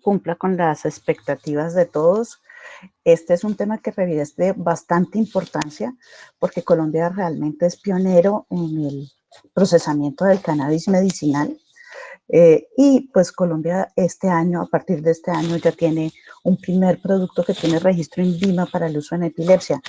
cumpla con las expectativas de todos. Este es un tema que reviste bastante importancia porque Colombia realmente es pionero en el procesamiento del cannabis medicinal. Y pues Colombia este año, a partir de este año, ya tiene un primer producto que tiene registro INVIMA para el uso en epilepsia.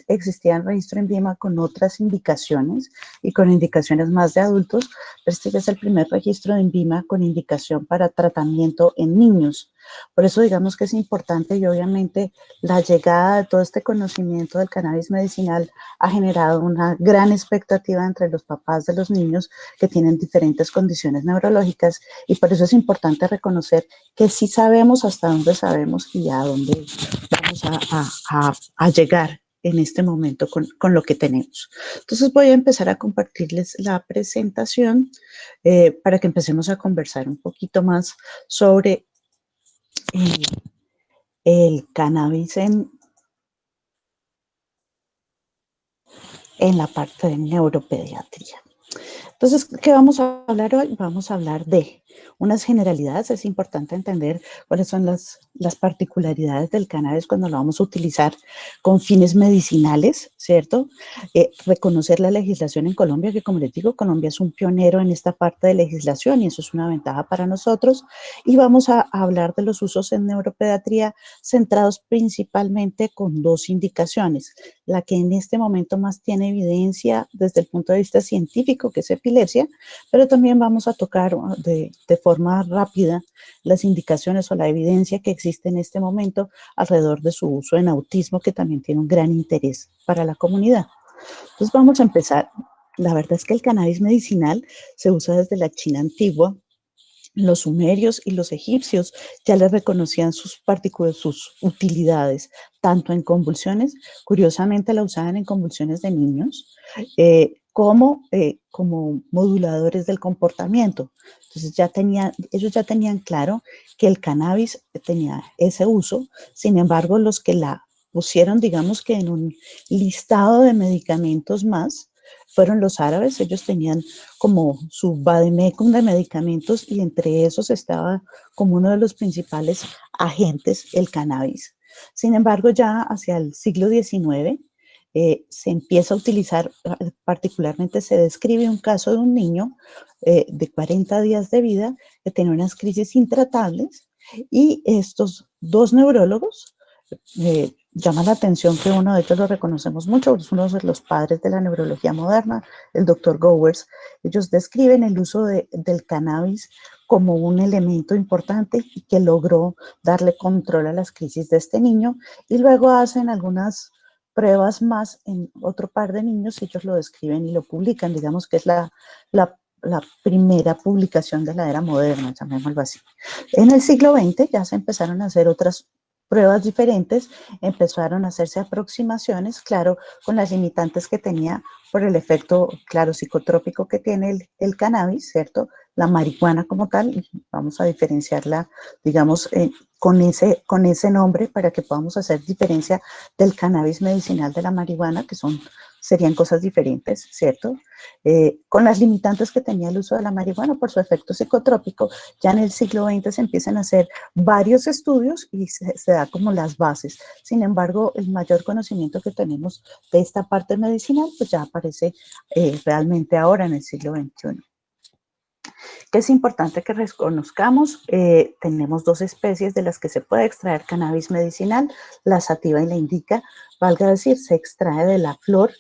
Existía el registro INVIMA con otras indicaciones y con indicaciones más de adultos, pero este ya es el primer registro de INVIMA con indicación para tratamiento en niños. Por eso digamos que es importante y obviamente la llegada de todo este conocimiento del cannabis medicinal ha generado una gran expectativa entre los papás de los niños que tienen diferentes condiciones neurológicas y por eso es importante reconocer que sí sabemos hasta dónde sabemos y a dónde vamos a llegar en este momento con lo que tenemos. Entonces voy a empezar a compartirles la presentación para que empecemos a conversar un poquito más sobre el cannabis en la parte de neuropediatría. Entonces, ¿qué vamos a hablar hoy? Vamos a hablar de unas generalidades. Es importante entender cuáles son las particularidades del cannabis cuando lo vamos a utilizar con fines medicinales, ¿cierto? Reconocer la legislación en Colombia, que como les digo, Colombia es un pionero en esta parte de legislación y eso es una ventaja para nosotros. Y vamos a hablar de los usos en neuropediatría centrados principalmente con dos indicaciones. La que en este momento más tiene evidencia desde el punto de vista científico, que es epilepsia, pero también vamos a tocar de forma rápida las indicaciones o la evidencia que existe en este momento alrededor de su uso en autismo, que también tiene un gran interés para la comunidad. Entonces vamos a empezar. La verdad es que el cannabis medicinal se usa desde la China antigua. Los sumerios y los egipcios ya le reconocían sus utilidades, tanto en convulsiones, curiosamente la usaban en convulsiones de niños, como moduladores del comportamiento. Entonces ellos ya tenían claro que el cannabis tenía ese uso, sin embargo los que la pusieron, digamos que en un listado de medicamentos más, fueron los árabes. Ellos tenían como su vademecum de medicamentos y entre esos estaba como uno de los principales agentes el cannabis. Sin embargo, ya hacia el siglo XIX se empieza a utilizar, particularmente se describe un caso de un niño de 40 días de vida que tenía unas crisis intratables y estos dos neurólogos llama la atención que uno de ellos lo reconocemos mucho, es uno de los padres de la neurología moderna, el doctor Gowers. Ellos describen el uso del cannabis como un elemento importante y que logró darle control a las crisis de este niño y luego hacen algunas pruebas más en otro par de niños y ellos lo describen y lo publican, digamos que es la primera publicación de la era moderna, llamémoslo así. En el siglo XX ya se empezaron a hacer otras pruebas diferentes, empezaron a hacerse aproximaciones, claro, con las limitantes que tenía por el efecto, claro, psicotrópico que tiene el cannabis, ¿cierto? La marihuana como tal, vamos a diferenciarla, digamos, con ese nombre para que podamos hacer diferencia del cannabis medicinal de la marihuana, que serían cosas diferentes, ¿cierto? Con las limitantes que tenía el uso de la marihuana por su efecto psicotrópico, ya en el siglo XX se empiezan a hacer varios estudios y se da como las bases. Sin embargo, el mayor conocimiento que tenemos de esta parte medicinal, pues ya aparece realmente ahora en el siglo XXI. Que es importante que reconozcamos, tenemos dos especies de las que se puede extraer cannabis medicinal, la sativa y la indica, valga decir, se extrae de la flor.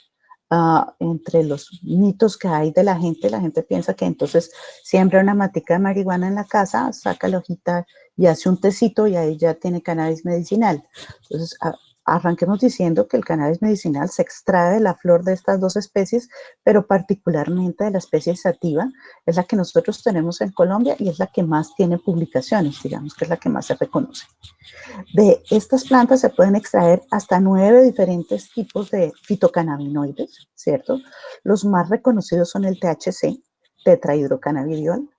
Entre los mitos que hay de la gente piensa que entonces siembra una matica de marihuana en la casa, saca la hojita y hace un tecito y ahí ya tiene cannabis medicinal. Entonces, arranquemos diciendo que el cannabis medicinal se extrae de la flor de estas dos especies, pero particularmente de la especie sativa, es la que nosotros tenemos en Colombia y es la que más tiene publicaciones, digamos que es la que más se reconoce. De estas plantas se pueden extraer hasta 9 diferentes tipos de fitocannabinoides, ¿cierto? Los más reconocidos son el THC, tetrahidrocannabidiol,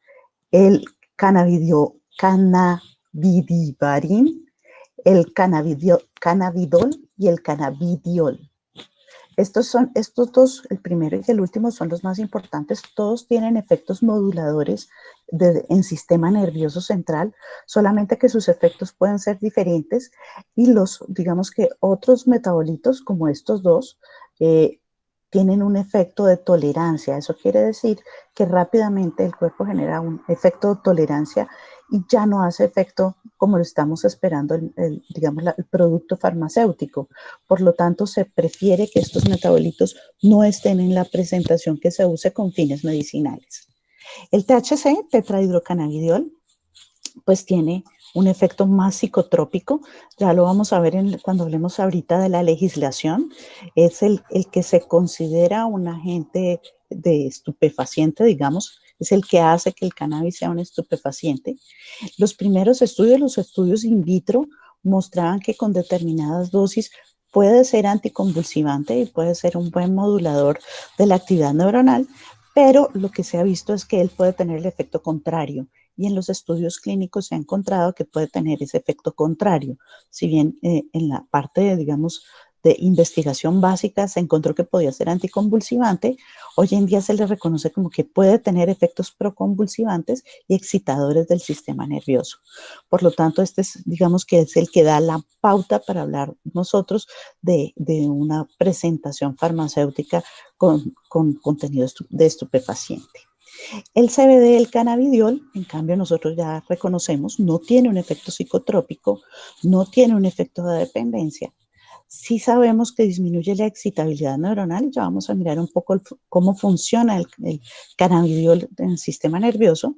el cannabidivarin, el cannabidol y el cannabidiol. Estos dos, el primero y el último, son los más importantes. Todos tienen efectos moduladores en sistema nervioso central, solamente que sus efectos pueden ser diferentes y digamos que otros metabolitos como estos dos, tienen un efecto de tolerancia. Eso quiere decir que rápidamente el cuerpo genera un efecto de tolerancia y ya no hace efecto como lo estamos esperando digamos, el producto farmacéutico. Por lo tanto, se prefiere que estos metabolitos no estén en la presentación que se use con fines medicinales. El THC, tetrahidrocannabidiol, pues tiene un efecto más psicotrópico, ya lo vamos a ver cuando hablemos ahorita de la legislación, es el que se considera un agente de estupefaciente, digamos, es el que hace que el cannabis sea un estupefaciente. Los primeros estudios, los estudios in vitro, mostraban que con determinadas dosis puede ser anticonvulsivante y puede ser un buen modulador de la actividad neuronal, pero lo que se ha visto es que él puede tener el efecto contrario y en los estudios clínicos se ha encontrado que puede tener ese efecto contrario. Si bien en la parte, digamos, de investigación básica se encontró que podía ser anticonvulsivante, hoy en día se le reconoce como que puede tener efectos proconvulsivantes y excitadores del sistema nervioso. Por lo tanto, este es, digamos que es el que da la pauta para hablar nosotros de una presentación farmacéutica con contenido de estupefaciente. El CBD, el cannabidiol, en cambio nosotros ya reconocemos, no tiene un efecto psicotrópico, no tiene un efecto de dependencia. Sí sabemos que disminuye la excitabilidad neuronal, ya vamos a mirar un poco cómo funciona el cannabidiol en el sistema nervioso.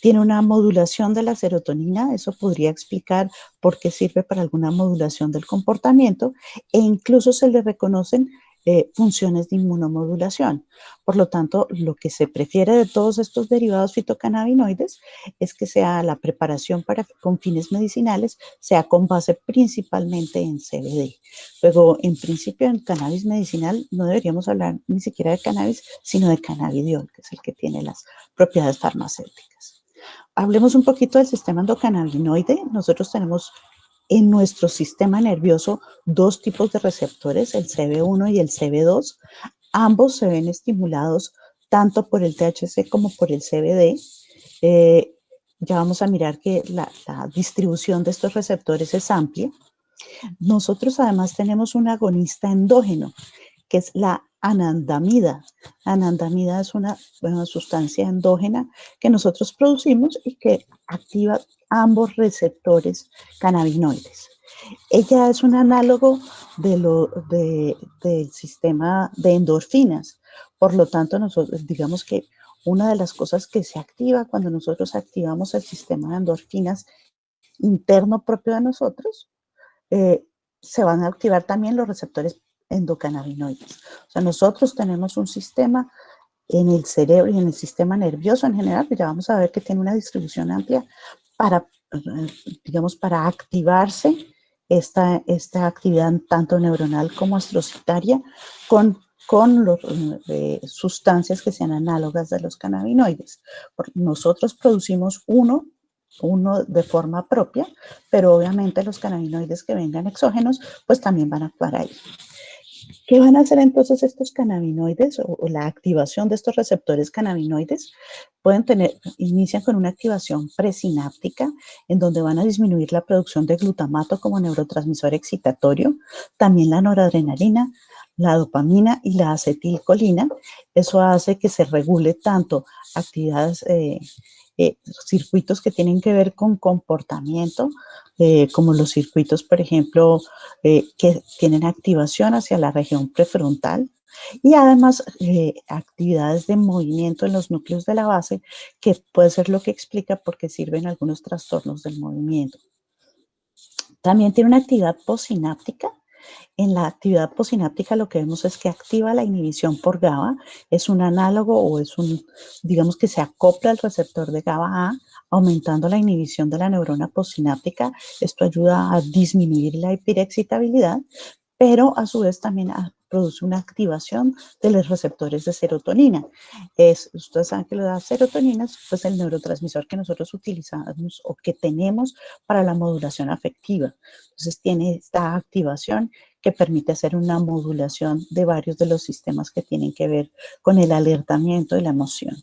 Tiene una modulación de la serotonina, eso podría explicar por qué sirve para alguna modulación del comportamiento e incluso se le reconocen funciones de inmunomodulación. Por lo tanto, lo que se prefiere de todos estos derivados fitocannabinoides es que sea la preparación con fines medicinales, sea con base principalmente en CBD. Luego, en principio, en cannabis medicinal no deberíamos hablar ni siquiera de cannabis, sino de cannabidiol, que es el que tiene las propiedades farmacéuticas. Hablemos un poquito del sistema endocannabinoide. Nosotros tenemos en nuestro sistema nervioso dos tipos de receptores, el CB1 y el CB2. Ambos se ven estimulados tanto por el THC como por el CBD. Ya vamos a mirar que la distribución de estos receptores es amplia. Nosotros además tenemos un agonista endógeno, que es la anandamida. Anandamida es una sustancia endógena que nosotros producimos y que activa ambos receptores cannabinoides. Ella es un análogo del sistema de endorfinas. Por lo tanto, nosotros, digamos que una de las cosas que se activa cuando nosotros activamos el sistema de endorfinas interno propio de nosotros, eh, se van a activar también los receptores endocannabinoides. O sea, nosotros tenemos un sistema en el cerebro y en el sistema nervioso en general, que ya vamos a ver que tiene una distribución amplia para, digamos, para activarse esta actividad tanto neuronal como astrocitaria con sustancias que sean análogas de los cannabinoides. Nosotros producimos uno de forma propia, pero obviamente los cannabinoides que vengan exógenos, pues también van a actuar ahí. ¿Qué van a hacer entonces estos cannabinoides o la activación de estos receptores cannabinoides? Inician con una activación presináptica en donde van a disminuir la producción de glutamato como neurotransmisor excitatorio, también la noradrenalina, la dopamina y la acetilcolina. Eso hace que se regule tanto actividades, circuitos que tienen que ver con comportamiento, como los circuitos, por ejemplo, que tienen activación hacia la región prefrontal y además actividades de movimiento en los núcleos de la base, que puede ser lo que explica por qué sirven algunos trastornos del movimiento. También tiene una actividad postsináptica. En la actividad postsináptica lo que vemos es que activa la inhibición por GABA, es un análogo o digamos que se acopla al receptor de GABA A, aumentando la inhibición de la neurona postsináptica. Esto ayuda a disminuir la hiperexcitabilidad, pero a su vez también produce una activación de los receptores de serotonina. Ustedes saben que la serotonina es pues, el neurotransmisor que nosotros utilizamos o que tenemos para la modulación afectiva. Entonces tiene esta activación que permite hacer una modulación de varios de los sistemas que tienen que ver con el alertamiento y la emoción.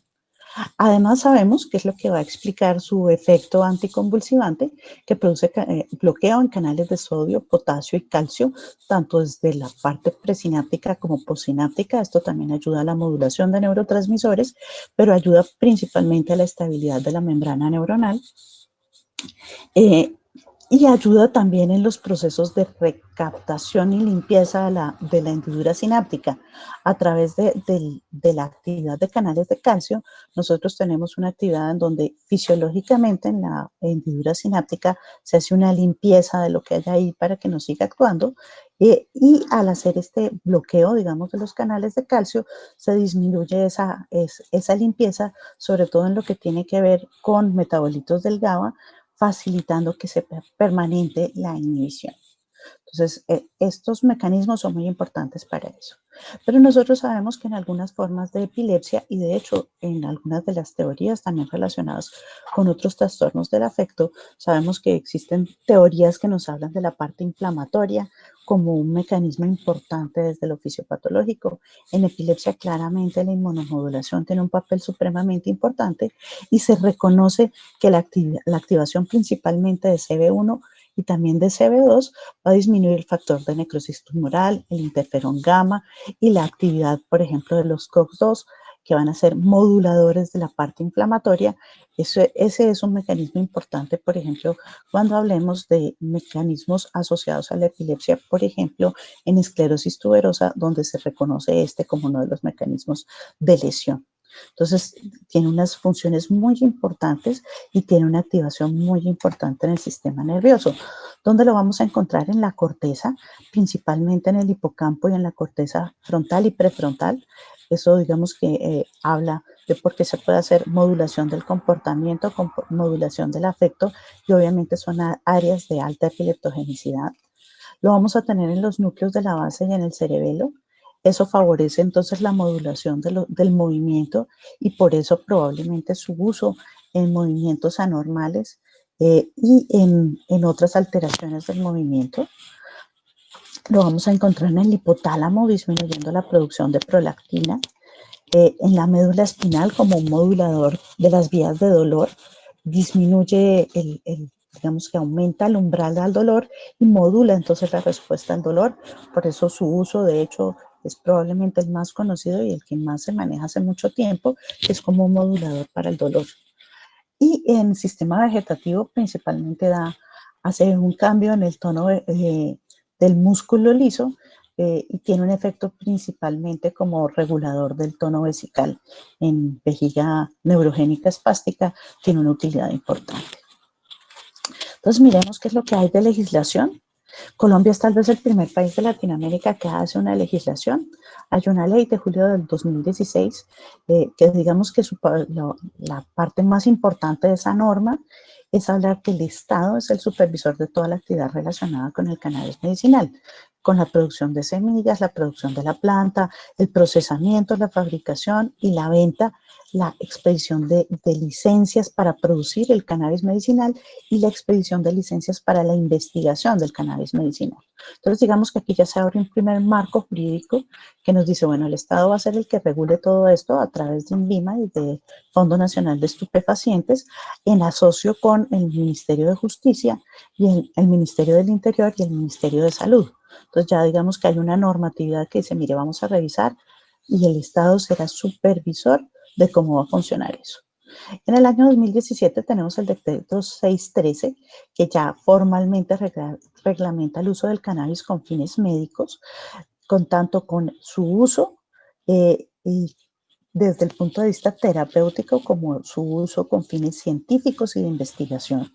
Además, sabemos que es lo que va a explicar su efecto anticonvulsivante, que produce bloqueo en canales de sodio, potasio y calcio, tanto desde la parte presináptica como postsináptica. Esto también ayuda a la modulación de neurotransmisores, pero ayuda principalmente a la estabilidad de la membrana neuronal. Eh, y ayuda también en los procesos de recaptación y limpieza de la hendidura sináptica. A través de la actividad de canales de calcio, nosotros tenemos una actividad en donde fisiológicamente en la hendidura sináptica se hace una limpieza de lo que hay ahí para que no siga actuando, y al hacer este bloqueo, digamos, de los canales de calcio, se disminuye esa limpieza, sobre todo en lo que tiene que ver con metabolitos del GABA, facilitando que sea permanente la inhibición. Entonces, estos mecanismos son muy importantes para eso. Pero nosotros sabemos que en algunas formas de epilepsia, y de hecho en algunas de las teorías también relacionadas con otros trastornos del afecto, sabemos que existen teorías que nos hablan de la parte inflamatoria como un mecanismo importante desde lo fisiopatológico. En epilepsia claramente la inmunomodulación tiene un papel supremamente importante y se reconoce que la activación principalmente de CB1 y también de CB2 va a disminuir el factor de necrosis tumoral, el interferón gamma y la actividad, por ejemplo, de los COX-2, que van a ser moduladores de la parte inflamatoria. Ese es un mecanismo importante, por ejemplo, cuando hablemos de mecanismos asociados a la epilepsia, por ejemplo, en esclerosis tuberosa, donde se reconoce este como uno de los mecanismos de lesión. Entonces, tiene unas funciones muy importantes y tiene una activación muy importante en el sistema nervioso. ¿Dónde lo vamos a encontrar? En la corteza, principalmente en el hipocampo y en la corteza frontal y prefrontal. Eso, digamos que habla de por qué se puede hacer modulación del comportamiento, modulación del afecto, y obviamente son áreas de alta epileptogenicidad. Lo vamos a tener en los núcleos de la base y en el cerebelo. Eso favorece entonces la modulación del movimiento y por eso probablemente su uso en movimientos anormales, y en otras alteraciones del movimiento. Lo vamos a encontrar en el hipotálamo, disminuyendo la producción de prolactina, en la médula espinal como un modulador de las vías de dolor, disminuye digamos que aumenta el umbral al dolor y modula entonces la respuesta al dolor. Por eso su uso, de hecho, es probablemente el más conocido y el que más se maneja hace mucho tiempo, que es como un modulador para el dolor. Y en sistema vegetativo principalmente hace un cambio en el tono del músculo liso, y tiene un efecto principalmente como regulador del tono vesical. En vejiga neurogénica espástica tiene una utilidad importante. Entonces miremos qué es lo que hay de legislación. Colombia es tal vez el primer país de Latinoamérica que hace una legislación. Hay una ley de julio del 2016, que digamos que la parte más importante de esa norma es hablar que el Estado es el supervisor de toda la actividad relacionada con el cannabis medicinal, con la producción de semillas, la producción de la planta, el procesamiento, la fabricación y la venta, la expedición de licencias para producir el cannabis medicinal y la expedición de licencias para la investigación del cannabis medicinal. Entonces, digamos que aquí ya se abre un primer marco jurídico que nos dice, bueno, el Estado va a ser el que regule todo esto a través de INVIMA y del Fondo Nacional de Estupefacientes, en asocio con el Ministerio de Justicia y el Ministerio del Interior y el Ministerio de Salud. Entonces, ya digamos que hay una normatividad que dice, mire, vamos a revisar y el Estado será supervisor de cómo va a funcionar eso. En el año 2017 tenemos el decreto 613, que ya formalmente reglamenta el uso del cannabis con fines médicos, con tanto con su uso, y desde el punto de vista terapéutico como su uso con fines científicos y de investigación.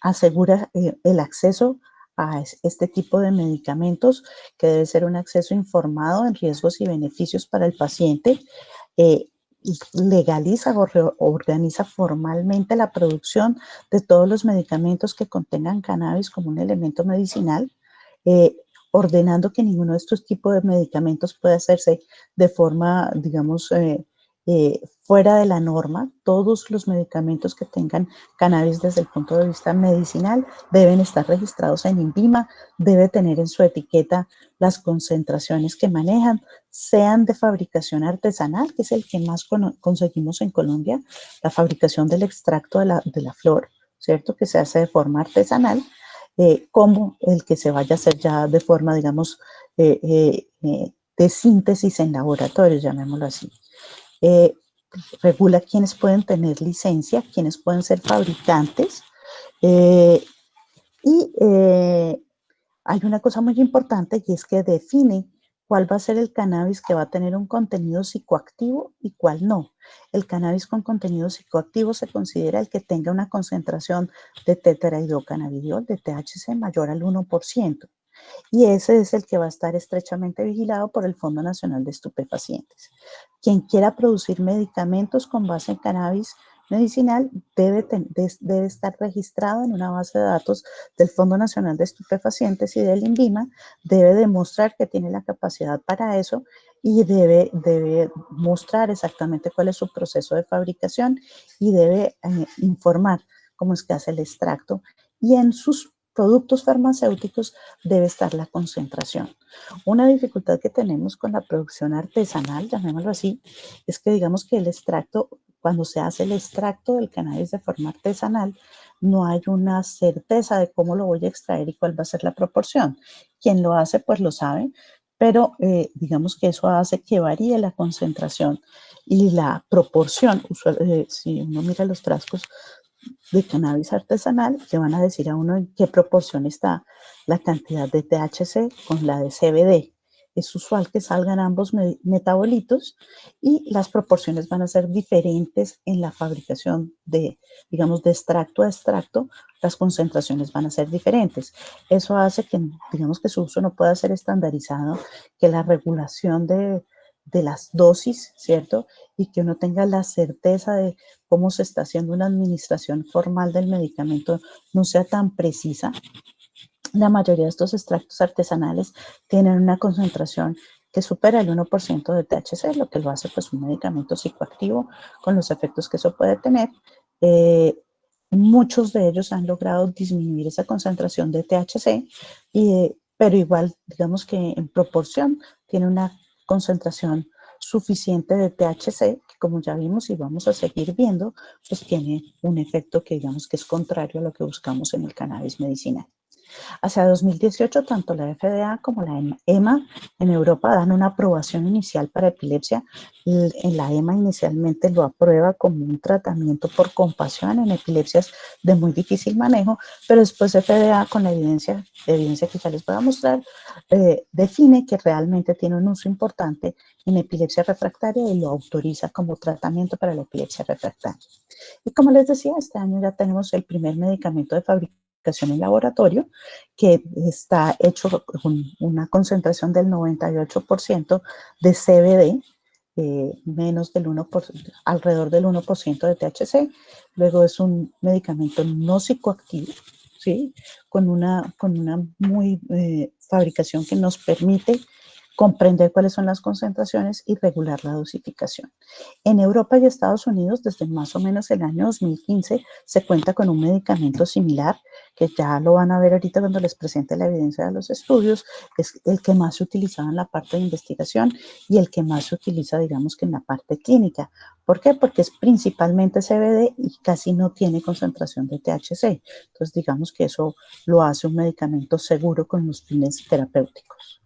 Asegura el acceso a este tipo de medicamentos, que debe ser un acceso informado en riesgos y beneficios para el paciente. eh, Legaliza o organiza formalmente la producción de todos los medicamentos que contengan cannabis como un elemento medicinal, eh, ordenando que ninguno de estos tipos de medicamentos pueda hacerse de forma, digamos, fuera de la norma. Todos los medicamentos que tengan cannabis desde el punto de vista medicinal deben estar registrados en INVIMA, debe tener en su etiqueta las concentraciones que manejan, sean de fabricación artesanal, que es el que más conseguimos en Colombia, la fabricación del extracto de la flor, ¿cierto? Que se hace de forma artesanal, como el que se vaya a hacer ya de forma, digamos, de síntesis en laboratorio, llamémoslo así. Eh, Regula quiénes pueden tener licencia, quiénes pueden ser fabricantes, eh, y hay una cosa muy importante y es que define cuál va a ser el cannabis que va a tener un contenido psicoactivo y cuál no. El cannabis con contenido psicoactivo se considera el que tenga una concentración de tetrahidrocannabidiol, de THC, mayor al 1%. Y ese es el que va a estar estrechamente vigilado por el Fondo Nacional de Estupefacientes. Quien quiera producir medicamentos con base en cannabis medicinal debe estar registrado en una base de datos del Fondo Nacional de Estupefacientes y del INVIMA, debe demostrar que tiene la capacidad para eso y debe mostrar exactamente cuál es su proceso de fabricación y debe informar cómo es que hace el extracto y en sus productos farmacéuticos debe estar la concentración. Una dificultad que tenemos con la producción artesanal, llamémoslo así, es que digamos que el extracto, cuando se hace el extracto del cannabis de forma artesanal, no hay una certeza de cómo lo voy a extraer y cuál va a ser la proporción. Quien lo hace, pues lo sabe, pero digamos que eso hace que varíe la concentración y la proporción. Si uno mira los frascos de cannabis artesanal, le van a decir a uno en qué proporción está la cantidad de THC con la de CBD. Es usual que salgan ambos metabolitos y las proporciones van a ser diferentes en la fabricación de, digamos, de extracto a extracto, las concentraciones van a ser diferentes. Eso hace que, digamos, que su uso no pueda ser estandarizado, que la regulación de las dosis, ¿cierto? Y que uno tenga la certeza de cómo se está haciendo una administración formal del medicamento no sea tan precisa. La mayoría de estos extractos artesanales tienen una concentración que supera el 1% de THC, lo que lo hace pues un medicamento psicoactivo con los efectos que eso puede tener. Eh, Muchos de ellos han logrado disminuir esa concentración de THC, pero igual, digamos que en proporción, tiene una concentración suficiente de THC, que como ya vimos y vamos a seguir viendo, pues tiene un efecto que digamos que es contrario a lo que buscamos en el cannabis medicinal. Hacia 2018, tanto la FDA como la EMA en Europa dan una aprobación inicial para epilepsia. En la EMA inicialmente lo aprueba como un tratamiento por compasión en epilepsias de muy difícil manejo, pero después FDA con la evidencia que ya les voy a mostrar, define que realmente tiene un uso importante en epilepsia refractaria y lo autoriza como tratamiento para la epilepsia refractaria. Y como les decía, este año ya tenemos el primer medicamento de fabricación en laboratorio que está hecho con una concentración del 98% de CBD, menos del 1%, alrededor del 1% de THC. Luego es un medicamento no psicoactivo, ¿sí? Con una muy fabricación que nos permite comprender cuáles son las concentraciones y regular la dosificación. En Europa y Estados Unidos, desde más o menos el año 2015, se cuenta con un medicamento similar, que ya lo van a ver ahorita cuando les presente la evidencia de los estudios, que es el que más se utilizaba en la parte de investigación y el que más se utiliza, digamos, que en la parte clínica. ¿Por qué? Porque es principalmente CBD y casi no tiene concentración de THC. Entonces, digamos que eso lo hace un medicamento seguro con los fines terapéuticos.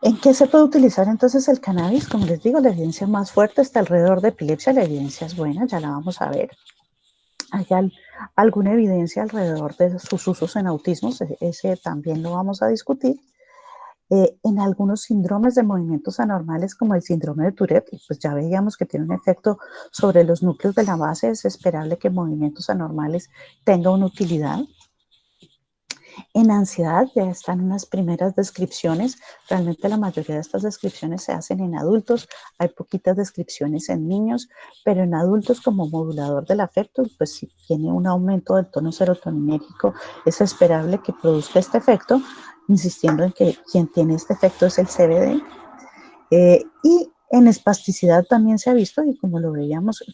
¿En qué se puede utilizar entonces el cannabis? Como les digo, la evidencia más fuerte está alrededor de epilepsia, la evidencia es buena, ya la vamos a ver. ¿Hay alguna evidencia alrededor de sus usos en autismo? Ese también lo vamos a discutir. En algunos síndromes de movimientos anormales como el síndrome de Tourette, pues ya veíamos que tiene un efecto sobre los núcleos de la base, es esperable que movimientos anormales tengan una utilidad. En ansiedad ya están unas primeras descripciones, realmente la mayoría de estas descripciones se hacen en adultos, hay poquitas descripciones en niños, pero en adultos como modulador del afecto, pues si tiene un aumento del tono serotoninérgico, es esperable que produzca este efecto, insistiendo en que quien tiene este efecto es el CBD. Y En espasticidad también se ha visto, y como lo veíamos,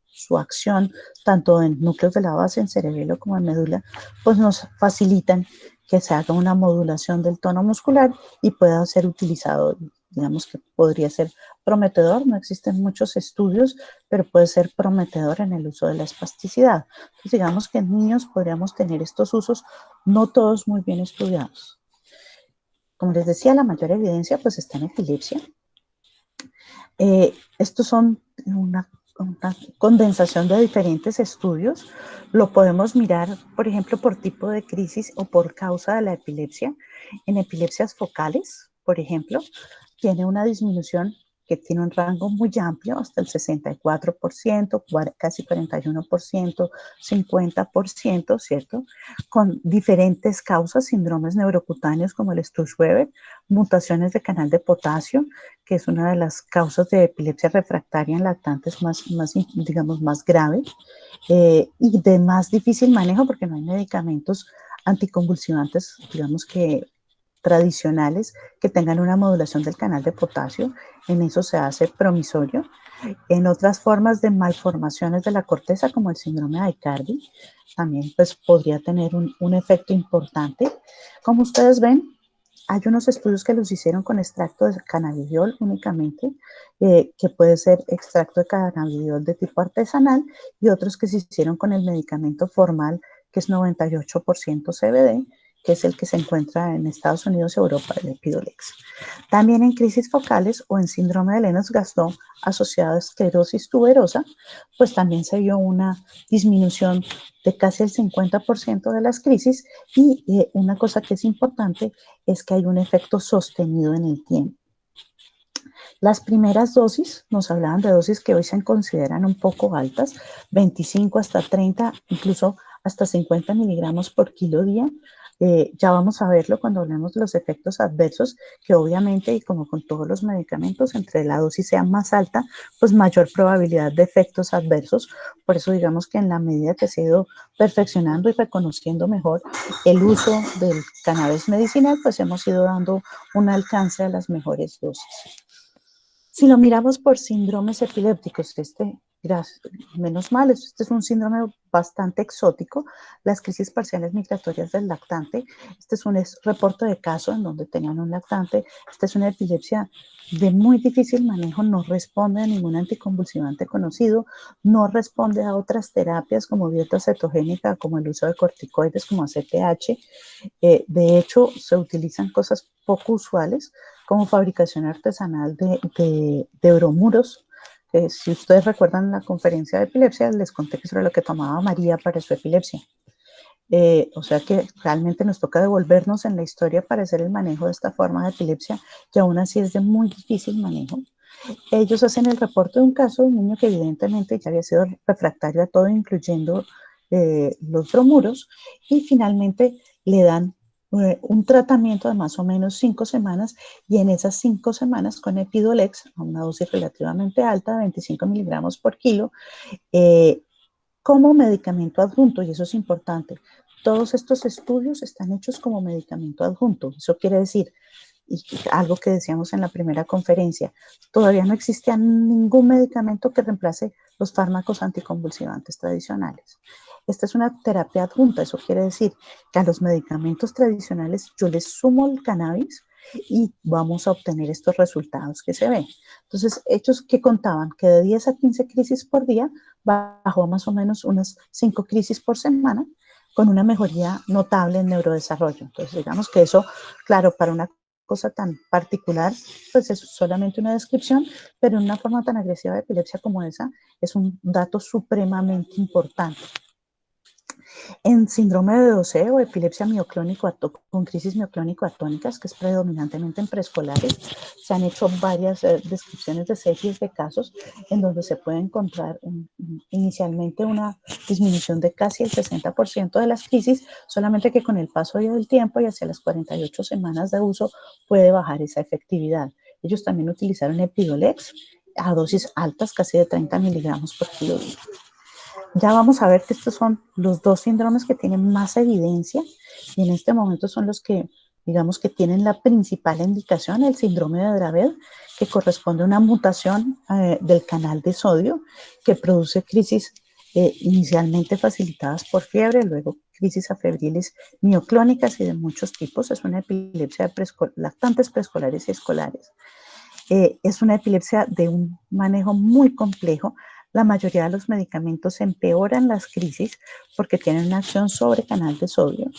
su acción tanto en núcleos de la base, en cerebelo como en médula, pues nos facilitan que se haga una modulación del tono muscular y pueda ser utilizado, digamos que podría ser prometedor. No existen muchos estudios, pero puede ser prometedor en el uso de la espasticidad. Entonces, digamos que en niños podríamos tener estos usos, no todos muy bien estudiados. Como les decía, la mayor evidencia pues está en epilepsia. Estos son una condensación de diferentes estudios. Lo podemos mirar, por ejemplo, por tipo de crisis o por causa de la epilepsia. En epilepsias focales, por ejemplo, tiene una disminución que tiene un rango muy amplio, hasta el 64%, casi 41%, 50%, ¿cierto? Con diferentes causas, síndromes neurocutáneos como el Sturge-Weber, mutaciones de canal de potasio, que es una de las causas de epilepsia refractaria en lactantes digamos, más grave, y de más difícil manejo porque no hay medicamentos anticonvulsivantes, digamos que tradicionales, que tengan una modulación del canal de potasio. En eso se hace promisorio. En otras formas de malformaciones de la corteza, como el síndrome de Aicardi, también pues, podría tener un efecto importante. Como ustedes ven, hay unos estudios que los hicieron con extracto de cannabidiol únicamente, que puede ser extracto de cannabidiol de tipo artesanal, y otros que se hicieron con el medicamento formal, que es 98% CBD, que es el que se encuentra en Estados Unidos y Europa, el Epidolex. También en crisis focales o en síndrome de Lennox-Gastaut asociado a esclerosis tuberosa, pues también se vio una disminución de casi el 50% de las crisis, y una cosa que es importante es que hay un efecto sostenido en el tiempo. Las primeras dosis nos hablaban de dosis que hoy se consideran un poco altas, 25 hasta 30, incluso hasta 50 miligramos por kilo día. Ya vamos a verlo cuando hablemos de los efectos adversos, que obviamente, y como con todos los medicamentos, entre la dosis sea más alta, pues mayor probabilidad de efectos adversos. Por eso digamos que en la medida que se ha ido perfeccionando y reconociendo mejor el uso del cannabis medicinal, pues hemos ido dando un alcance a las mejores dosis. Si lo miramos por síndromes epilépticos, menos mal, este es un síndrome bastante exótico, las crisis parciales migratorias del lactante. Este es un reporte de caso en donde tenían un lactante. Esta es una epilepsia de muy difícil manejo, no responde a ningún anticonvulsivante conocido, no responde a otras terapias como dieta cetogénica, como el uso de corticoides, como ACTH. De hecho, se utilizan cosas poco usuales como fabricación artesanal de bromuros. Si ustedes recuerdan la conferencia de epilepsia, les conté que eso era lo que tomaba María para su epilepsia. O sea que realmente nos toca devolvernos en la historia para hacer el manejo de esta forma de epilepsia, que aún así es de muy difícil manejo. Ellos hacen el reporte de un caso de un niño que evidentemente ya había sido refractario a todo, incluyendo los bromuros, y finalmente le dan un tratamiento de más o menos 5 semanas, y en esas 5 semanas con Epidolex, a una dosis relativamente alta, 25 miligramos por kilo, eh, como medicamento adjunto, y eso es importante. Todos estos estudios están hechos como medicamento adjunto. Eso quiere decir, y algo que decíamos en la primera conferencia, todavía no existía ningún medicamento que reemplace los fármacos anticonvulsivantes tradicionales. Esta es una terapia adjunta, eso quiere decir que a los medicamentos tradicionales yo les sumo el cannabis y vamos a obtener estos resultados que se ven. Entonces, hechos que contaban que de 10 a 15 crisis por día, bajó más o menos unas 5 crisis por semana, con una mejoría notable en neurodesarrollo. Entonces, digamos que eso, claro, para una cosa tan particular, pues es solamente una descripción, pero en una forma tan agresiva de epilepsia como esa, es un dato supremamente importante. En síndrome de Doseo o epilepsia mioclónico con crisis mioclónico-atónicas, que es predominantemente en preescolares, se han hecho varias descripciones de series de casos en donde se puede encontrar inicialmente una disminución de casi el 60% de las crisis, solamente que con el paso del tiempo y hacia las 48 semanas de uso puede bajar esa efectividad. Ellos también utilizaron Epidolex a dosis altas, casi de 30 miligramos por kilo. Ya vamos a ver que estos son los dos síndromes que tienen más evidencia, y en este momento son los que digamos que tienen la principal indicación, el síndrome de Dravet, que corresponde a una mutación del canal de sodio que produce crisis inicialmente facilitadas por fiebre, luego crisis afebriles mioclónicas y de muchos tipos. Es una epilepsia de lactantes preescolares y escolares. Es una epilepsia de un manejo muy complejo. La mayoría de los medicamentos empeoran las crisis porque tienen una acción sobre canal de sodio.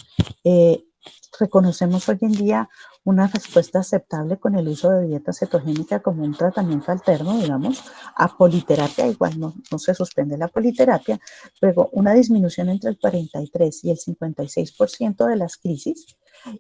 Reconocemos hoy en día una respuesta aceptable con el uso de dieta cetogénica como un tratamiento alterno, digamos, a politerapia, igual no se suspende la politerapia, luego una disminución entre el 43 y el 56% de las crisis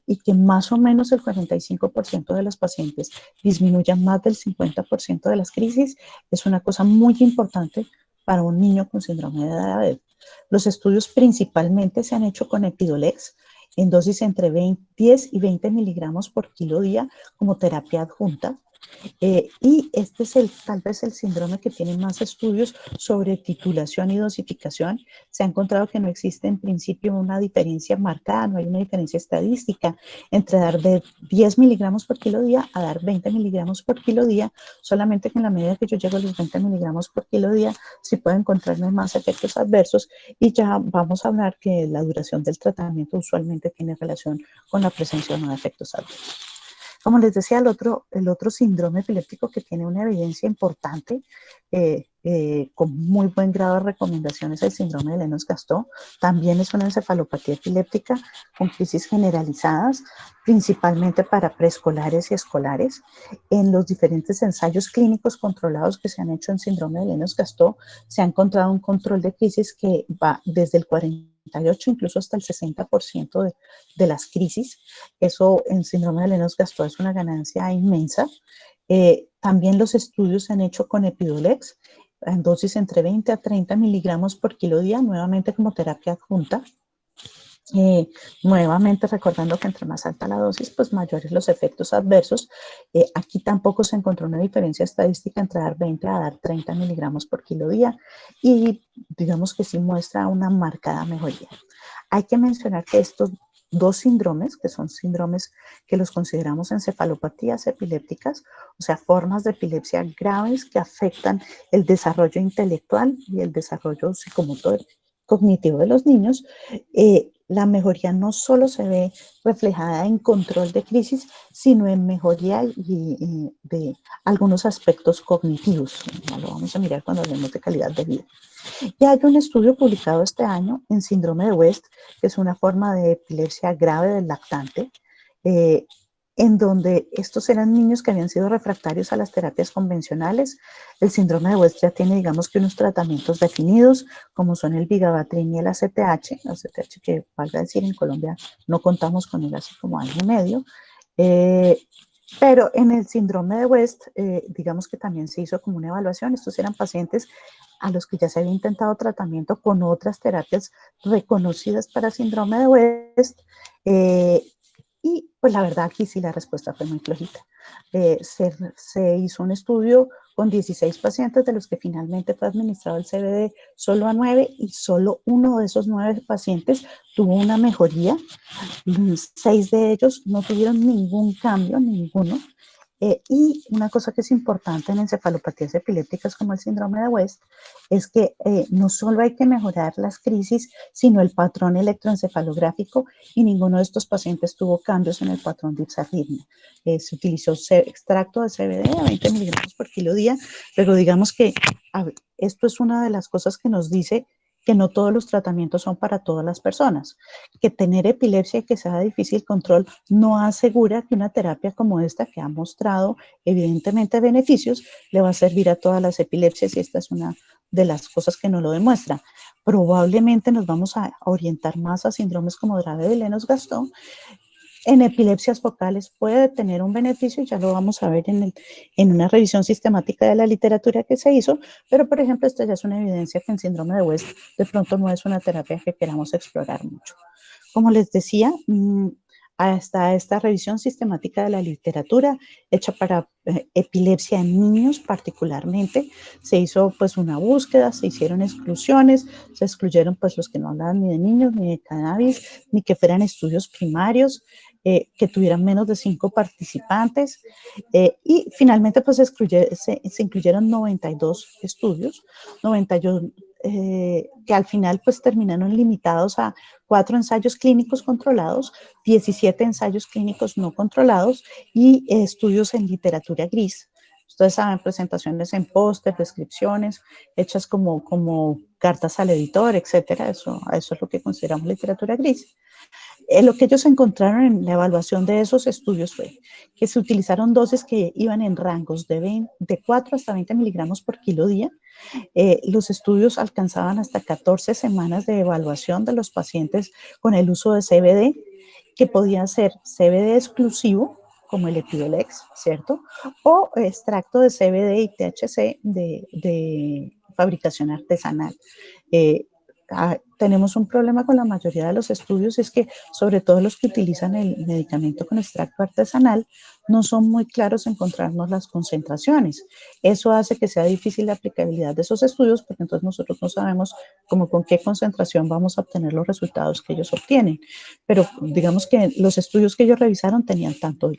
y que más o menos el 45% de los pacientes disminuyan más del 50% de las crisis, es una cosa muy importante para un niño con síndrome de Dravet. Los estudios principalmente se han hecho con Epidolex en dosis entre 10 y 20 miligramos por kilo día como terapia adjunta. Y este es tal vez el síndrome que tiene más estudios sobre titulación y dosificación. Se ha encontrado que no existe en principio una diferencia marcada, no hay una diferencia estadística entre dar de 10 miligramos por kilo día a dar 20 miligramos por kilo día, solamente que en la medida que yo llego a los 20 miligramos por kilo día, sí puedo encontrarme más efectos adversos y ya vamos a hablar que la duración del tratamiento usualmente tiene relación con la presencia o no de efectos adversos. Como les decía, el otro síndrome epiléptico que tiene una evidencia importante, con muy buen grado de recomendación, es el síndrome de Lennox-Gastaut. También es una encefalopatía epiléptica con crisis generalizadas, principalmente para preescolares y escolares. En los diferentes ensayos clínicos controlados que se han hecho en síndrome de Lennox-Gastaut, se ha encontrado un control de crisis que va desde el 48, incluso hasta el 60% de las crisis. Eso en síndrome de Lennox-Gastaut es una ganancia inmensa. También los estudios se han hecho con Epidolex en dosis entre 20 a 30 miligramos por kilo día, nuevamente como terapia adjunta. Nuevamente recordando que entre más alta la dosis, pues mayores los efectos adversos. Aquí tampoco se encontró una diferencia estadística entre dar 20 a dar 30 miligramos por kilo día y digamos que sí muestra una marcada mejoría. Hay que mencionar que estos dos síndromes, que son síndromes que los consideramos encefalopatías epilépticas, o sea, formas de epilepsia graves que afectan el desarrollo intelectual y el desarrollo psicomotor cognitivo de los niños, la mejoría no solo se ve reflejada en control de crisis, sino en mejoría de algunos aspectos cognitivos. Ya lo vamos a mirar cuando hablemos de calidad de vida. Y hay un estudio publicado este año en síndrome de West, que es una forma de epilepsia grave del lactante, en donde estos eran niños que habían sido refractarios a las terapias convencionales. El síndrome de West ya tiene, digamos que unos tratamientos definidos, como son el vigabatrin y el ACTH que, valga decir, en Colombia no contamos con él hace como año y medio. Pero en el síndrome de West, digamos que también se hizo como una evaluación. Estos eran pacientes a los que ya se había intentado tratamiento con otras terapias reconocidas para síndrome de West. Y pues la verdad aquí sí la respuesta fue muy flojita. Se hizo un estudio con 16 pacientes, de los que finalmente fue administrado el CBD solo a 9 y solo uno de esos 9 pacientes tuvo una mejoría. 6 de ellos no tuvieron ningún cambio, ninguno. Y una cosa que es importante en encefalopatías epilépticas como el síndrome de West es que no solo hay que mejorar las crisis, sino el patrón electroencefalográfico, y ninguno de estos pacientes tuvo cambios en el patrón de ipsarritmia. Se utilizó extracto de CBD a 20 miligramos por kilo día, pero digamos que esto es una de las cosas que nos dice que no todos los tratamientos son para todas las personas, que tener epilepsia y que sea de difícil control no asegura que una terapia como esta, que ha mostrado evidentemente beneficios, le va a servir a todas las epilepsias, y esta es una de las cosas que nos lo demuestra. Probablemente nos vamos a orientar más a síndromes como Dravet y Lennox-Gastaut. En epilepsias focales puede tener un beneficio, ya lo vamos a ver en una revisión sistemática de la literatura que se hizo, pero por ejemplo, esta ya es una evidencia que en síndrome de West de pronto no es una terapia que queramos explorar mucho. Como les decía, hasta esta revisión sistemática de la literatura hecha para epilepsia en niños particularmente. Se hizo pues una búsqueda, se hicieron exclusiones, se excluyeron pues los que no hablaban ni de niños ni de cannabis, ni que fueran estudios primarios, que tuvieran menos de 5 participantes, y finalmente pues se incluyeron 92 estudios, 91 que al final pues terminaron limitados a 4 ensayos clínicos controlados, 17 ensayos clínicos no controlados y estudios en literatura gris. Ustedes saben, presentaciones en póster, descripciones, hechas como cartas al editor, etcétera. Eso es lo que consideramos literatura gris. Lo que ellos encontraron en la evaluación de esos estudios fue que se utilizaron dosis que iban en rangos de 4 hasta 20 miligramos por kilo día. Los estudios alcanzaban hasta 14 semanas de evaluación de los pacientes con el uso de CBD, que podía ser CBD exclusivo, como el Epidolex, ¿cierto? O extracto de CBD y THC de fabricación artesanal. Tenemos un problema con la mayoría de los estudios, es que sobre todo los que utilizan el medicamento con extracto artesanal no son muy claros en encontrarnos las concentraciones. Eso hace que sea difícil la aplicabilidad de esos estudios, porque entonces nosotros no sabemos como con qué concentración vamos a obtener los resultados que ellos obtienen. Pero digamos que los estudios que ellos revisaron tenían tanto el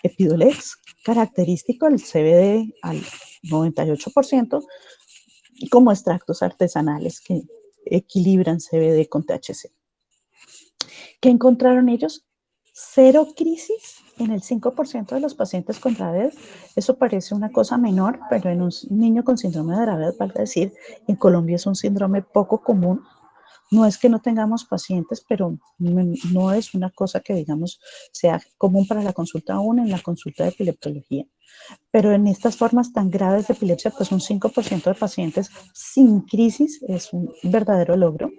Epidolex característico, el CBD al 98%, como extractos artesanales que equilibran CBD con THC. ¿Qué encontraron ellos? Cero crisis en el 5% de los pacientes con Dravet. Eso parece una cosa menor, pero en un niño con síndrome de Dravet, vale decir, en Colombia es un síndrome poco común. No es que no tengamos pacientes, pero no es una cosa que, digamos, sea común para la consulta aún en la consulta de epileptología. Pero en estas formas tan graves de epilepsia, pues un 5% de pacientes sin crisis es un verdadero logro.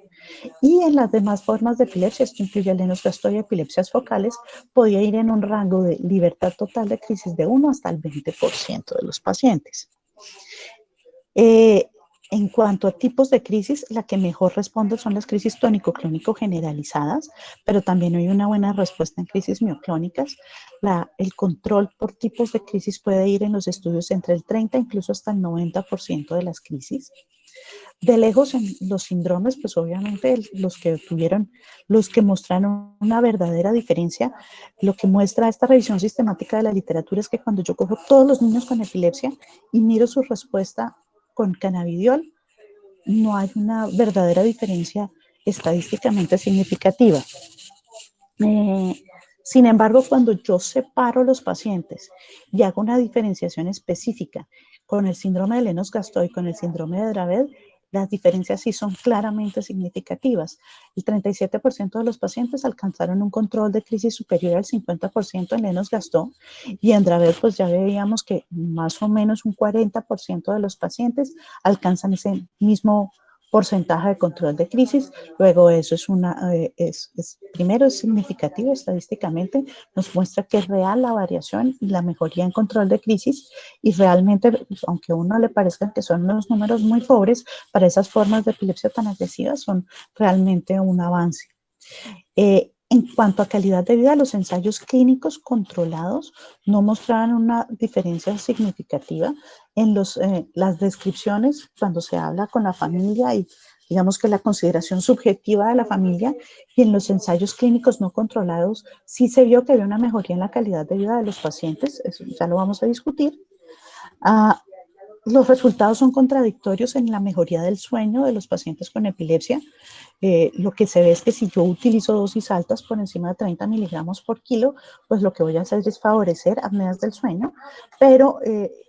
Y en las demás formas de epilepsia, esto incluye lennox-gastaut y epilepsias focales, podía ir en un rango de libertad total de crisis de 1 hasta el 20% de los pacientes. En cuanto a tipos de crisis, la que mejor responde son las crisis tónico-clónico generalizadas, pero también hay una buena respuesta en crisis mioclónicas. El control por tipos de crisis puede ir en los estudios entre el 30 incluso hasta el 90% de las crisis. De lejos en los síndromes, pues obviamente los que mostraron una verdadera diferencia, lo que muestra esta revisión sistemática de la literatura es que cuando yo cojo todos los niños con epilepsia y miro su respuesta con cannabidiol, no hay una verdadera diferencia estadísticamente significativa. Sin embargo, cuando yo separo los pacientes y hago una diferenciación específica con el síndrome de Lennox-Gastaut y con el síndrome de Dravet, las diferencias sí son claramente significativas. El 37% de los pacientes alcanzaron un control de crisis superior al 50% en Lennox-Gastaut, y en Dravet pues ya veíamos que más o menos un 40% de los pacientes alcanzan ese mismo porcentaje de control de crisis. Luego eso primero es significativo estadísticamente, nos muestra que es real la variación y la mejoría en control de crisis, y realmente, aunque a uno le parezca que son unos números muy pobres, para esas formas de epilepsia tan agresivas son realmente un avance. En cuanto a calidad de vida, los ensayos clínicos controlados no mostraban una diferencia significativa en las descripciones cuando se habla con la familia y digamos que la consideración subjetiva de la familia, y en los ensayos clínicos no controlados sí se vio que había una mejoría en la calidad de vida de los pacientes, eso ya lo vamos a discutir. Los resultados son contradictorios en la mejoría del sueño de los pacientes con epilepsia. Lo que se ve es que si yo utilizo dosis altas por encima de 30 miligramos por kilo, pues lo que voy a hacer es favorecer apneas del sueño, pero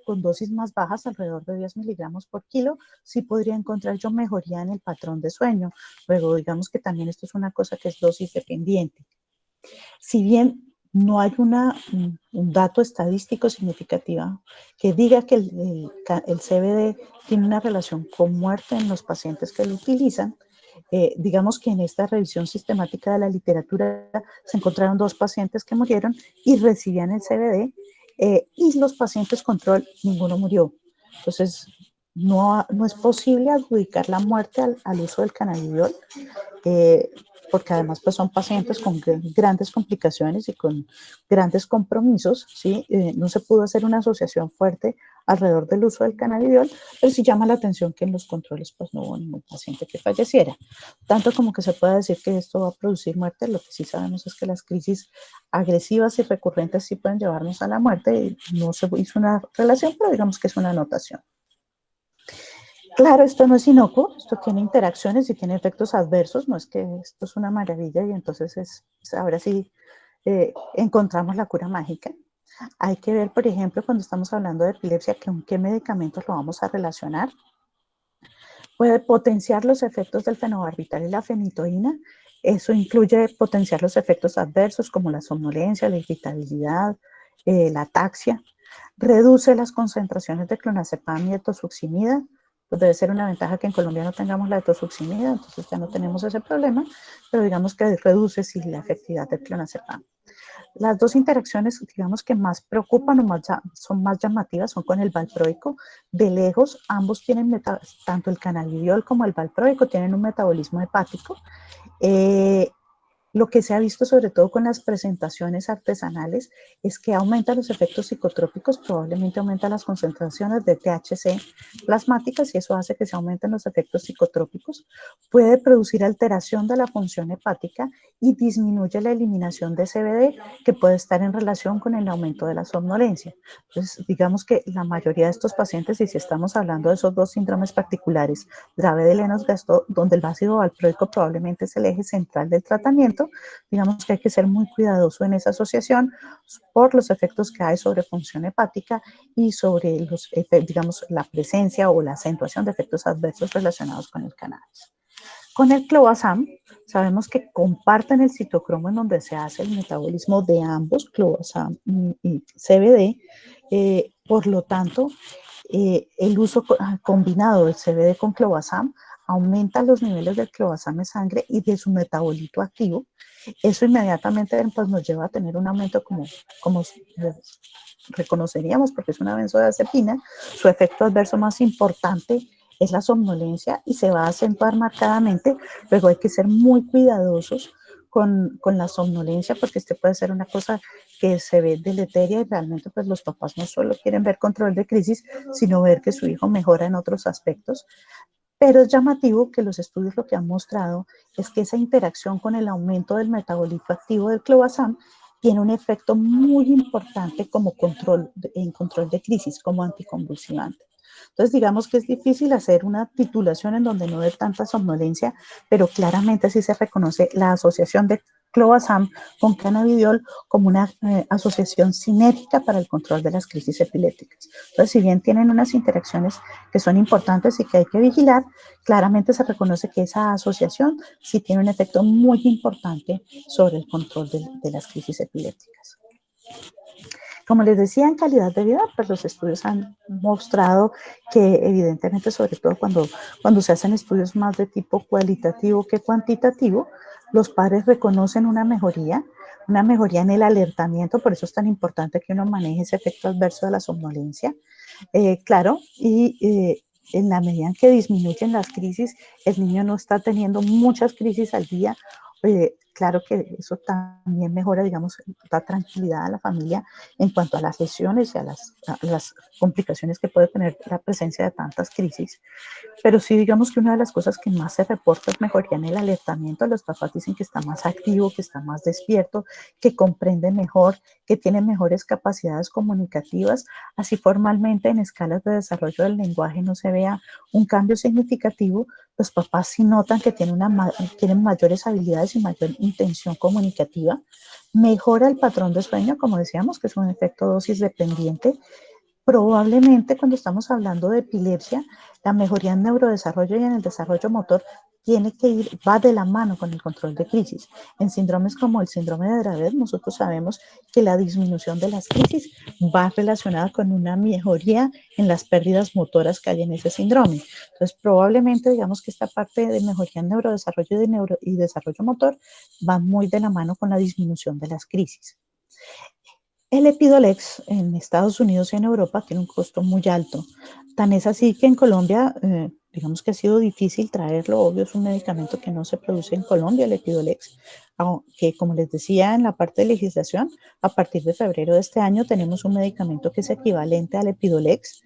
con dosis más bajas, alrededor de 10 miligramos por kilo, sí podría encontrar yo mejoría en el patrón de sueño. Luego, digamos que también esto es una cosa que es dosis dependiente. Si bien no hay un dato estadístico significativo que diga que el CBD tiene una relación con muerte en los pacientes que lo utilizan, digamos que en esta revisión sistemática de la literatura se encontraron 2 pacientes que murieron y recibían el CBD, y los pacientes control, ninguno murió. Entonces, no es posible adjudicar la muerte al uso del cannabidiol. porque además pues son pacientes con grandes complicaciones y con grandes compromisos, ¿sí? No se pudo hacer una asociación fuerte alrededor del uso del cannabidiol, pero sí llama la atención que en los controles pues no hubo ningún paciente que falleciera. Tanto como que se pueda decir que esto va a producir muerte, lo que sí sabemos es que las crisis agresivas y recurrentes sí pueden llevarnos a la muerte y no se hizo una relación, pero digamos que es una anotación. Claro, esto no es inocuo, esto tiene interacciones y tiene efectos adversos, no es que esto es una maravilla y entonces ahora sí encontramos la cura mágica. Hay que ver, por ejemplo, cuando estamos hablando de epilepsia, con qué medicamentos lo vamos a relacionar. Puede potenciar los efectos del fenobarbital y la fenitoína. Eso incluye potenciar los efectos adversos como la somnolencia, la irritabilidad, la ataxia. Reduce las concentraciones de clonazepam y de tosuximida. Pues debe ser una ventaja que en Colombia no tengamos la de tosuximida, entonces ya no tenemos ese problema, pero digamos que reduce sí la efectividad del clonazepam. Las dos interacciones, digamos, que más preocupan o son más llamativas son con el valproico. De lejos, ambos tienen, tanto el cannabidiol como el valproico, tienen un metabolismo hepático. Lo que se ha visto sobre todo con las presentaciones artesanales es que aumenta los efectos psicotrópicos, probablemente aumenta las concentraciones de THC plasmáticas y eso hace que se aumenten los efectos psicotrópicos. Puede producir alteración de la función hepática y disminuye la eliminación de CBD, que puede estar en relación con el aumento de la somnolencia. Entonces, digamos que la mayoría de estos pacientes, y si estamos hablando de esos dos síndromes particulares, Dravet de Lennox-Gastaut, donde el ácido valproico probablemente es el eje central del tratamiento, digamos que hay que ser muy cuidadoso en esa asociación por los efectos que hay sobre función hepática y sobre los, digamos, la presencia o la acentuación de efectos adversos relacionados con el cannabis. Con el clobazam, sabemos que comparten el citocromo en donde se hace el metabolismo de ambos, clobazam y CBD. Por lo tanto, el uso combinado del CBD con clobazam aumenta los niveles del clobazam en sangre y de su metabolito activo. Eso inmediatamente pues, nos lleva a tener un aumento como reconoceríamos porque es una benzodiazepina. Su efecto adverso más importante es la somnolencia y se va a acentuar marcadamente. Luego hay que ser muy cuidadosos con la somnolencia porque este puede ser una cosa que se ve deleteria y realmente pues los papás no solo quieren ver control de crisis, sino ver que su hijo mejora en otros aspectos. Pero es llamativo que los estudios lo que han mostrado es que esa interacción con el aumento del metabolito activo del clobazam tiene un efecto muy importante como en control de crisis, como anticonvulsivante. Entonces, digamos que es difícil hacer una titulación en donde no dé tanta somnolencia, pero claramente sí se reconoce la asociación de clobazam con cannabidiol como una asociación sinérgica para el control de las crisis epilépticas. Entonces, si bien tienen unas interacciones que son importantes y que hay que vigilar, claramente se reconoce que esa asociación sí tiene un efecto muy importante sobre el control de las crisis epilépticas. Como les decía, en calidad de vida, pues los estudios han mostrado que evidentemente, sobre todo cuando se hacen estudios más de tipo cualitativo que cuantitativo, los padres reconocen una mejoría en el alertamiento, por eso es tan importante que uno maneje ese efecto adverso de la somnolencia, claro, y en la medida en que disminuyen las crisis, el niño no está teniendo muchas crisis al día. Claro que eso también mejora, digamos, da tranquilidad a la familia en cuanto a las lesiones y a las complicaciones que puede tener la presencia de tantas crisis. Pero sí, digamos que una de las cosas que más se reporta es mejoría en el alertamiento. Los papás dicen que está más activo, que está más despierto, que comprende mejor, que tiene mejores capacidades comunicativas. Así formalmente en escalas de desarrollo del lenguaje no se vea un cambio significativo, los papás sí notan que tienen mayores habilidades y mayor intención comunicativa. Mejora el patrón de sueño, como decíamos, que es un efecto dosis dependiente. Probablemente cuando estamos hablando de epilepsia, la mejoría en neurodesarrollo y en el desarrollo motor va de la mano con el control de crisis. En síndromes como el síndrome de Dravet, nosotros sabemos que la disminución de las crisis va relacionada con una mejoría en las pérdidas motoras que hay en ese síndrome. Entonces, probablemente digamos que esta parte de mejoría en neurodesarrollo y desarrollo motor va muy de la mano con la disminución de las crisis. El Epidolex en Estados Unidos y en Europa tiene un costo muy alto. Tan es así que en Colombia digamos que ha sido difícil traerlo, obvio es un medicamento que no se produce en Colombia, el Epidolex, que como les decía en la parte de legislación, a partir de febrero de este año tenemos un medicamento que es equivalente al Epidolex,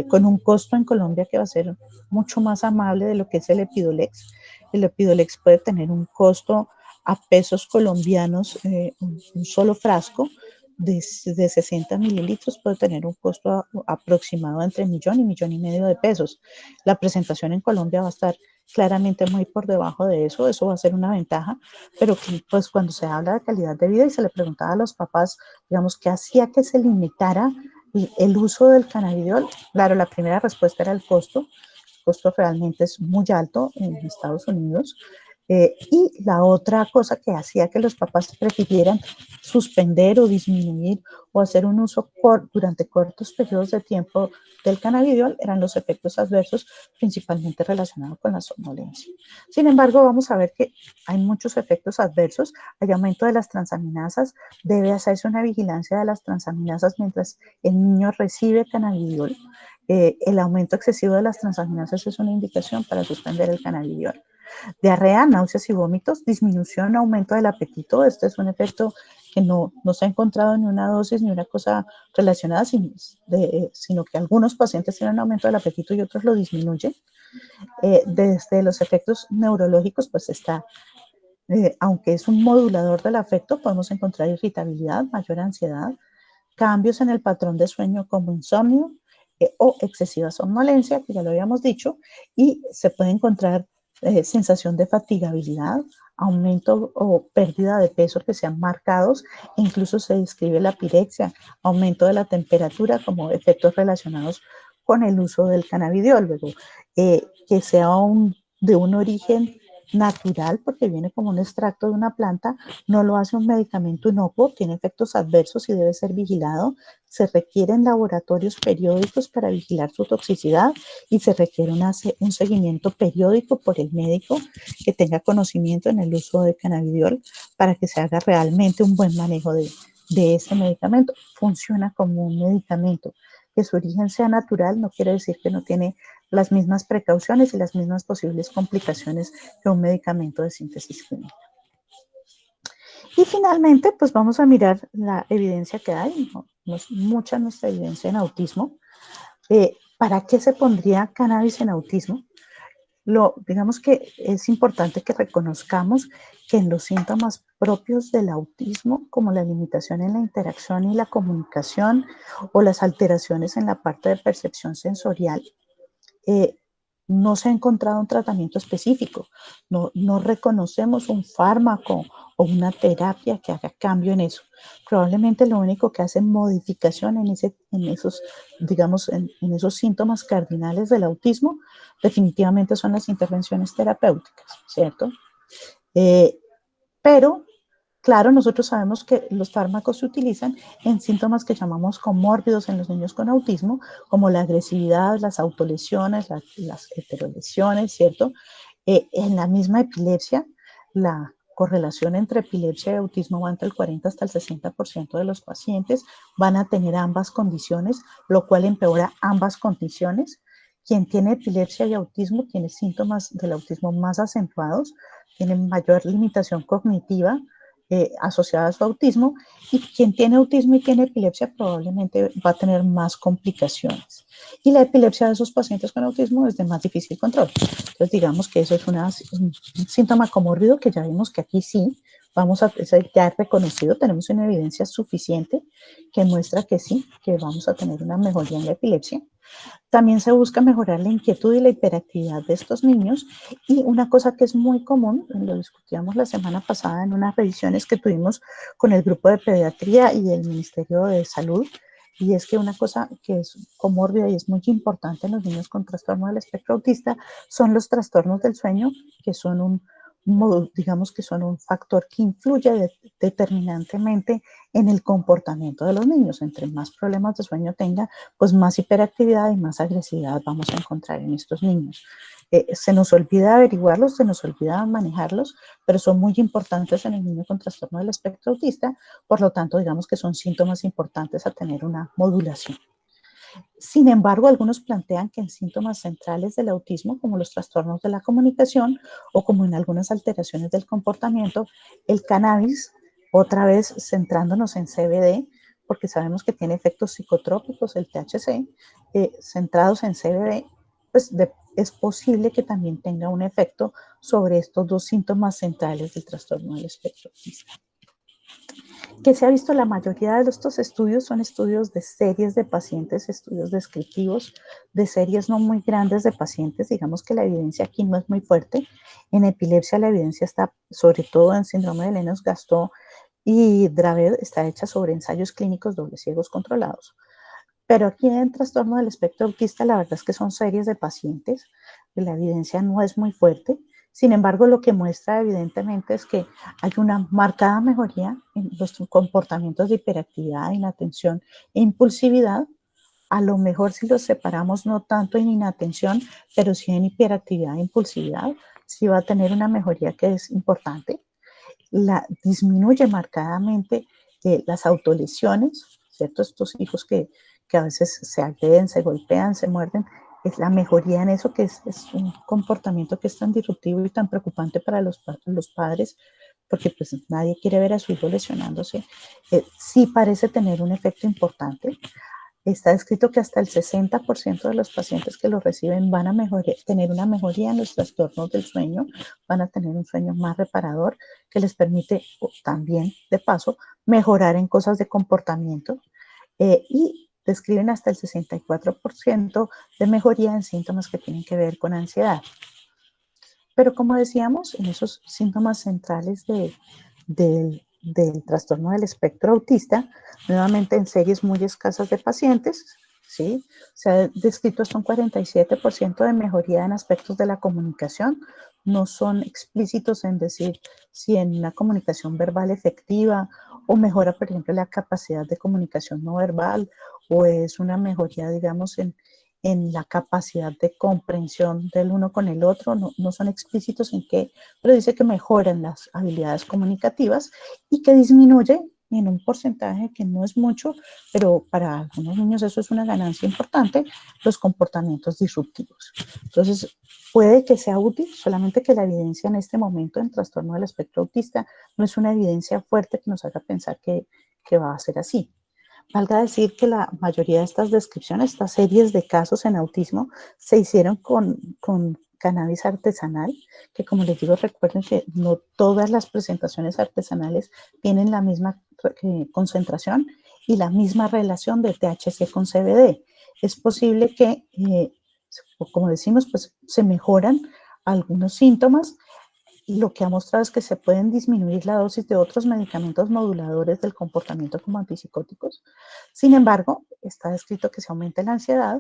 con un costo en Colombia que va a ser mucho más amable de lo que es el Epidolex. El Epidolex puede tener un costo a pesos colombianos, un solo frasco de 60 mililitros puede tener un costo aproximado entre millón y medio de pesos. La presentación en Colombia va a estar claramente muy por debajo de eso va a ser una ventaja, pero pues cuando se habla de calidad de vida y se le preguntaba a los papás, digamos, qué hacía que se limitara el uso del cannabidiol, claro, la primera respuesta era el costo realmente es muy alto en Estados Unidos. Y la otra cosa que hacía que los papás prefirieran suspender o disminuir o hacer un uso durante cortos periodos de tiempo del cannabidiol eran los efectos adversos principalmente relacionados con la somnolencia. Sin embargo, vamos a ver que hay muchos efectos adversos, hay aumento de las transaminasas, debe hacerse una vigilancia de las transaminasas mientras el niño recibe cannabidiol. El aumento excesivo de las transaminasas es una indicación para suspender el cannabidiol. Diarrea, náuseas y vómitos, disminución, aumento del apetito. Este es un efecto que no se ha encontrado ni una dosis ni una cosa relacionada, sino que algunos pacientes tienen un aumento del apetito y otros lo disminuyen. Desde los efectos neurológicos, pues está, aunque es un modulador del afecto, podemos encontrar irritabilidad, mayor ansiedad, cambios en el patrón de sueño como insomnio o excesiva somnolencia, que ya lo habíamos dicho, y se puede encontrar sensación de fatigabilidad, aumento o pérdida de peso que sean marcados, e incluso se describe la pirexia, aumento de la temperatura como efectos relacionados con el uso del cannabidiol, luego, que sea de un origen natural, porque viene como un extracto de una planta, no lo hace un medicamento inocuo, tiene efectos adversos y debe ser vigilado. Se requieren laboratorios periódicos para vigilar su toxicidad y se requiere un seguimiento periódico por el médico que tenga conocimiento en el uso de cannabidiol para que se haga realmente un buen manejo de ese medicamento. Funciona como un medicamento. Que su origen sea natural no quiere decir que no tiene las mismas precauciones y las mismas posibles complicaciones que un medicamento de síntesis química. Y finalmente, pues vamos a mirar la evidencia que hay, no es mucha nuestra evidencia en autismo. ¿Para qué se pondría cannabis en autismo? Digamos que es importante que reconozcamos que en los síntomas propios del autismo, como la limitación en la interacción y la comunicación o las alteraciones en la parte de percepción sensorial, eh, no se ha encontrado un tratamiento específico, no reconocemos un fármaco o una terapia que haga cambio en eso. Probablemente lo único que hace modificación en esos, digamos, en esos síntomas cardinales del autismo, definitivamente son las intervenciones terapéuticas, ¿cierto? Eh, pero claro, nosotros sabemos que los fármacos se utilizan en síntomas que llamamos comórbidos en los niños con autismo, como la agresividad, las autolesiones, las heterolesiones, ¿cierto? En la misma epilepsia, la correlación entre epilepsia y autismo va entre el 40 hasta el 60% de los pacientes van a tener ambas condiciones, lo cual empeora ambas condiciones. Quien tiene epilepsia y autismo tiene síntomas del autismo más acentuados, tiene mayor limitación cognitiva, asociada a su autismo, y quien tiene autismo y tiene epilepsia probablemente va a tener más complicaciones. Y la epilepsia de esos pacientes con autismo es de más difícil control. Entonces digamos que eso es un síntoma comórbido que ya vimos que aquí sí, ya reconocido, tenemos una evidencia suficiente que muestra que sí, que vamos a tener una mejoría en la epilepsia. También se busca mejorar la inquietud y la hiperactividad de estos niños. Y una cosa que es muy común, lo discutíamos la semana pasada en unas revisiones que tuvimos con el grupo de pediatría y el Ministerio de Salud, y es que una cosa que es comórbida y es muy importante en los niños con trastorno del espectro autista son los trastornos del sueño, que son digamos que son un factor que influye determinantemente en el comportamiento de los niños. Entre más problemas de sueño tenga, pues más hiperactividad y más agresividad vamos a encontrar en estos niños. Se nos olvida averiguarlos, se nos olvida manejarlos, pero son muy importantes en el niño con trastorno del espectro autista, por lo tanto, digamos que son síntomas importantes a tener una modulación. Sin embargo, algunos plantean que en síntomas centrales del autismo, como los trastornos de la comunicación o como en algunas alteraciones del comportamiento, el cannabis, otra vez centrándonos en CBD, porque sabemos que tiene efectos psicotrópicos, el THC, centrados en CBD, pues es posible que también tenga un efecto sobre estos dos síntomas centrales del trastorno del espectro autista. Que se ha visto la mayoría de estos estudios son estudios de series de pacientes, estudios descriptivos de series no muy grandes de pacientes. Digamos que la evidencia aquí no es muy fuerte. En epilepsia la evidencia está, sobre todo en síndrome de Lennox-Gastaut y Dravet, está hecha sobre ensayos clínicos dobles ciegos controlados. Pero aquí en trastorno del espectro autista la verdad es que son series de pacientes, la evidencia no es muy fuerte. Sin embargo, lo que muestra evidentemente es que hay una marcada mejoría en los comportamientos de hiperactividad, inatención e impulsividad. A lo mejor si los separamos no tanto en inatención, pero sí en hiperactividad e impulsividad, sí va a tener una mejoría que es importante. Disminuye marcadamente las autolesiones, ¿cierto? Estos hijos que a veces se agreden, se golpean, se muerden, es la mejoría en eso, que es un comportamiento que es tan disruptivo y tan preocupante para los padres, porque pues nadie quiere ver a su hijo lesionándose. Sí parece tener un efecto importante. Está escrito que hasta el 60% de los pacientes que lo reciben van a tener una mejoría en los trastornos del sueño, van a tener un sueño más reparador que les permite también, de paso, mejorar en cosas de comportamiento y describen hasta el 64% de mejoría en síntomas que tienen que ver con ansiedad. Pero como decíamos, en esos síntomas centrales del trastorno del espectro autista, nuevamente en series muy escasas de pacientes, ¿sí? Se ha descrito hasta un 47% de mejoría en aspectos de la comunicación. No son explícitos en decir si en una comunicación verbal efectiva o mejora, por ejemplo, la capacidad de comunicación no verbal o es una mejoría, digamos, en la capacidad de comprensión del uno con el otro, no son explícitos en qué, pero dice que mejoran las habilidades comunicativas y que disminuye en un porcentaje que no es mucho, pero para algunos niños eso es una ganancia importante, los comportamientos disruptivos. Entonces, puede que sea útil, solamente que la evidencia en este momento en trastorno del espectro autista no es una evidencia fuerte que nos haga pensar que va a ser así. Valga decir que la mayoría de estas descripciones, estas series de casos en autismo, se hicieron con cannabis artesanal, que como les digo, recuerden que no todas las presentaciones artesanales tienen la misma concentración y la misma relación de THC con CBD. Es posible que, como decimos, pues se mejoran algunos síntomas, y lo que ha mostrado es que se pueden disminuir la dosis de otros medicamentos moduladores del comportamiento como antipsicóticos. Sin embargo, está descrito que se aumenta la ansiedad,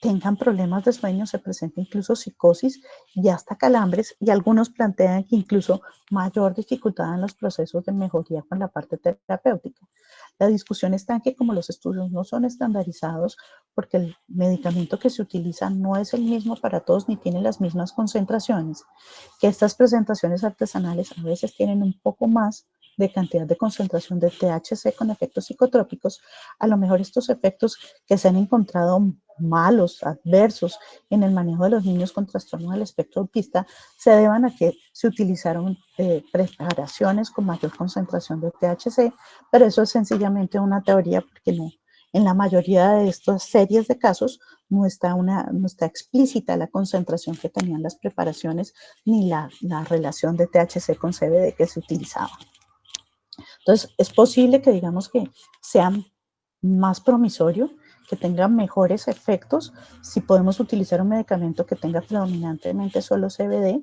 tengan problemas de sueño, se presenta incluso psicosis y hasta calambres, y algunos plantean que incluso mayor dificultad en los procesos de mejoría con la parte terapéutica. La discusión está en que como los estudios no son estandarizados, porque el medicamento que se utiliza no es el mismo para todos ni tiene las mismas concentraciones, que estas presentaciones artesanales a veces tienen un poco más de cantidad de concentración de THC con efectos psicotrópicos, a lo mejor estos efectos que se han encontrado malos, adversos en el manejo de los niños con trastorno del espectro autista se deban a que se utilizaron preparaciones con mayor concentración de THC, pero eso es sencillamente una teoría porque no, en la mayoría de estas series de casos no está explícita la concentración que tenían las preparaciones ni la relación de THC con CBD que se utilizaba. Entonces, es posible que digamos que sea más promisorio, que tenga mejores efectos si podemos utilizar un medicamento que tenga predominantemente solo CBD.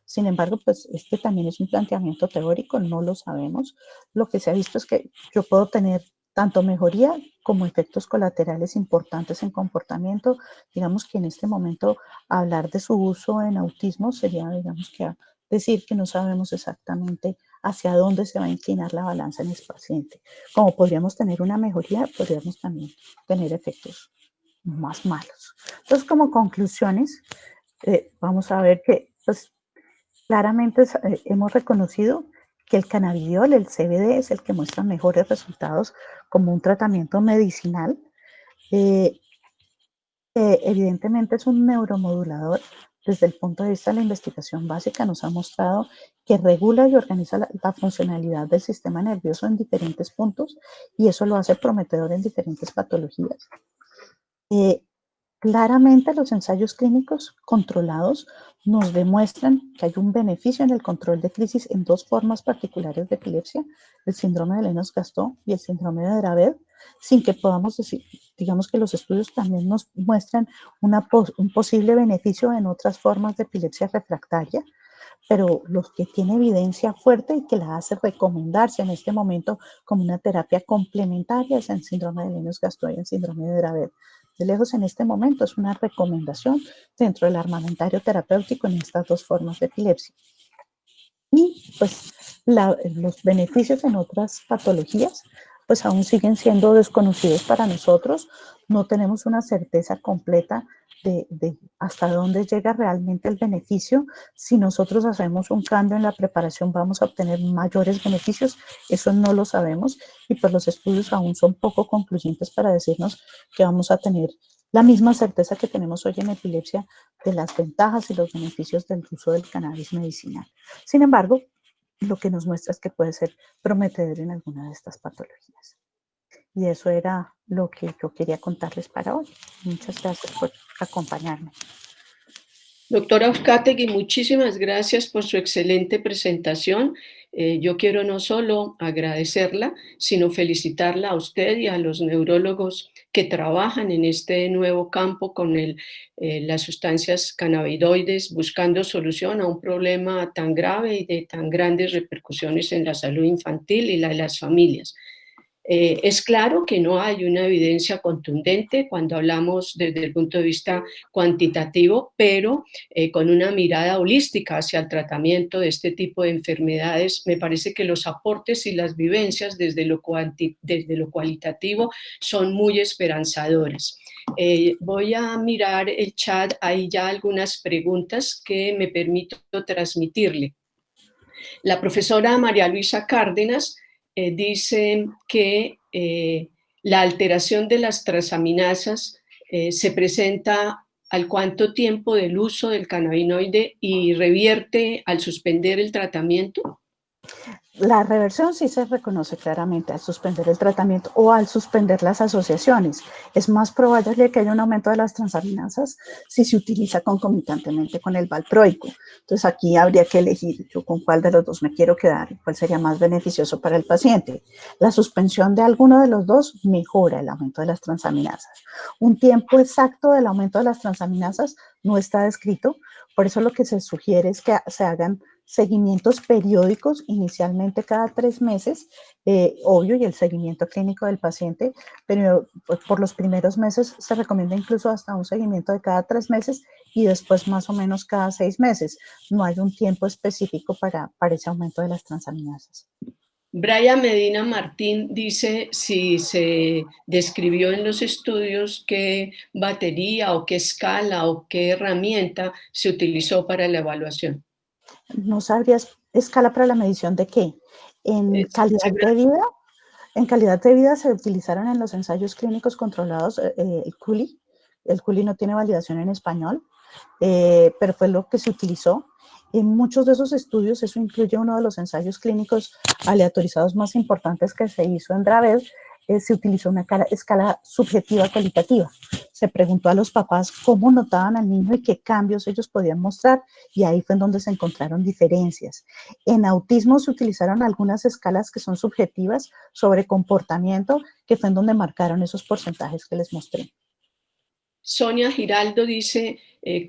Sin embargo, pues este también es un planteamiento teórico, no lo sabemos. Lo que se ha visto es que yo puedo tener tanto mejoría como efectos colaterales importantes en comportamiento. Digamos que en este momento hablar de su uso en autismo sería, digamos que decir que no sabemos exactamente hacia dónde se va a inclinar la balanza en ese paciente. Como podríamos tener una mejoría, podríamos también tener efectos más malos. Entonces, como conclusiones, vamos a ver que pues, claramente hemos reconocido que el cannabidiol, el CBD, es el que muestra mejores resultados como un tratamiento medicinal. Evidentemente es un neuromodulador. Desde el punto de vista de la investigación básica nos ha mostrado que regula y organiza la funcionalidad del sistema nervioso en diferentes puntos y eso lo hace prometedor en diferentes patologías. Eh, Claramente los ensayos clínicos controlados nos demuestran que hay un beneficio en el control de crisis en dos formas particulares de epilepsia, el síndrome de Lennox-Gastaut y el síndrome de Dravet, sin que podamos decir, digamos que los estudios también nos muestran un posible beneficio en otras formas de epilepsia refractaria, pero los que tiene evidencia fuerte y que la hace recomendarse en este momento como una terapia complementaria es el síndrome de Lennox-Gastaut y el síndrome de Dravet. De lejos en este momento es una recomendación dentro del armamentario terapéutico en estas dos formas de epilepsia. Y pues los beneficios en otras patologías pues aún siguen siendo desconocidos para nosotros. No tenemos una certeza completa de hasta dónde llega realmente el beneficio. Si nosotros hacemos un cambio en la preparación, vamos a obtener mayores beneficios. Eso no lo sabemos y pues los estudios aún son poco concluyentes para decirnos que vamos a tener la misma certeza que tenemos hoy en epilepsia de las ventajas y los beneficios del uso del cannabis medicinal. Sin embargo, lo que nos muestra es que puede ser prometedor en alguna de estas patologías. Y eso era lo que yo quería contarles para hoy. Muchas gracias por acompañarme. Doctora Uzcategui, muchísimas gracias por su excelente presentación. Yo quiero no solo agradecerla, sino felicitarla a usted y a los neurólogos que trabajan en este nuevo campo con las sustancias cannabinoides, buscando solución a un problema tan grave y de tan grandes repercusiones en la salud infantil y la de las familias. Es claro que no hay una evidencia contundente cuando hablamos desde el punto de vista cuantitativo, pero con una mirada holística hacia el tratamiento de este tipo de enfermedades, me parece que los aportes y las vivencias desde lo cualitativo son muy esperanzadoras. Voy a mirar el chat, hay ya algunas preguntas que me permito transmitirle. La profesora María Luisa Cárdenas dice que la alteración de las transaminasas se presenta al cuánto tiempo del uso del cannabinoide y revierte al suspender el tratamiento. La reversión sí se reconoce claramente al suspender el tratamiento o al suspender las asociaciones. Es más probable que haya un aumento de las transaminasas si se utiliza concomitantemente con el valproico. Entonces aquí habría que elegir yo con cuál de los dos me quiero quedar y cuál sería más beneficioso para el paciente. La suspensión de alguno de los dos mejora el aumento de las transaminasas. Un tiempo exacto del aumento de las transaminasas no está descrito, por eso lo que se sugiere es que se hagan seguimientos periódicos, inicialmente cada 3 meses, obvio, y el seguimiento clínico del paciente, pero por los primeros meses se recomienda incluso hasta un seguimiento de cada 3 meses y después más o menos cada 6 meses. No hay un tiempo específico para ese aumento de las transaminasas. Brian Medina Martín dice si se describió en los estudios qué batería o qué escala o qué herramienta se utilizó para la evaluación. ¿No sabrías escala para la medición de qué? En calidad de vida. En calidad de vida se utilizaron en los ensayos clínicos controlados el CULI. El CULI no tiene validación en español, pero fue lo que se utilizó. En muchos de esos estudios, eso incluye uno de los ensayos clínicos aleatorizados más importantes que se hizo en Dravet, se utilizó una escala subjetiva cualitativa. Se preguntó a los papás cómo notaban al niño y qué cambios ellos podían mostrar, y ahí fue en donde se encontraron diferencias. En autismo se utilizaron algunas escalas que son subjetivas sobre comportamiento, que fue en donde marcaron esos porcentajes que les mostré. Sonia Giraldo dice,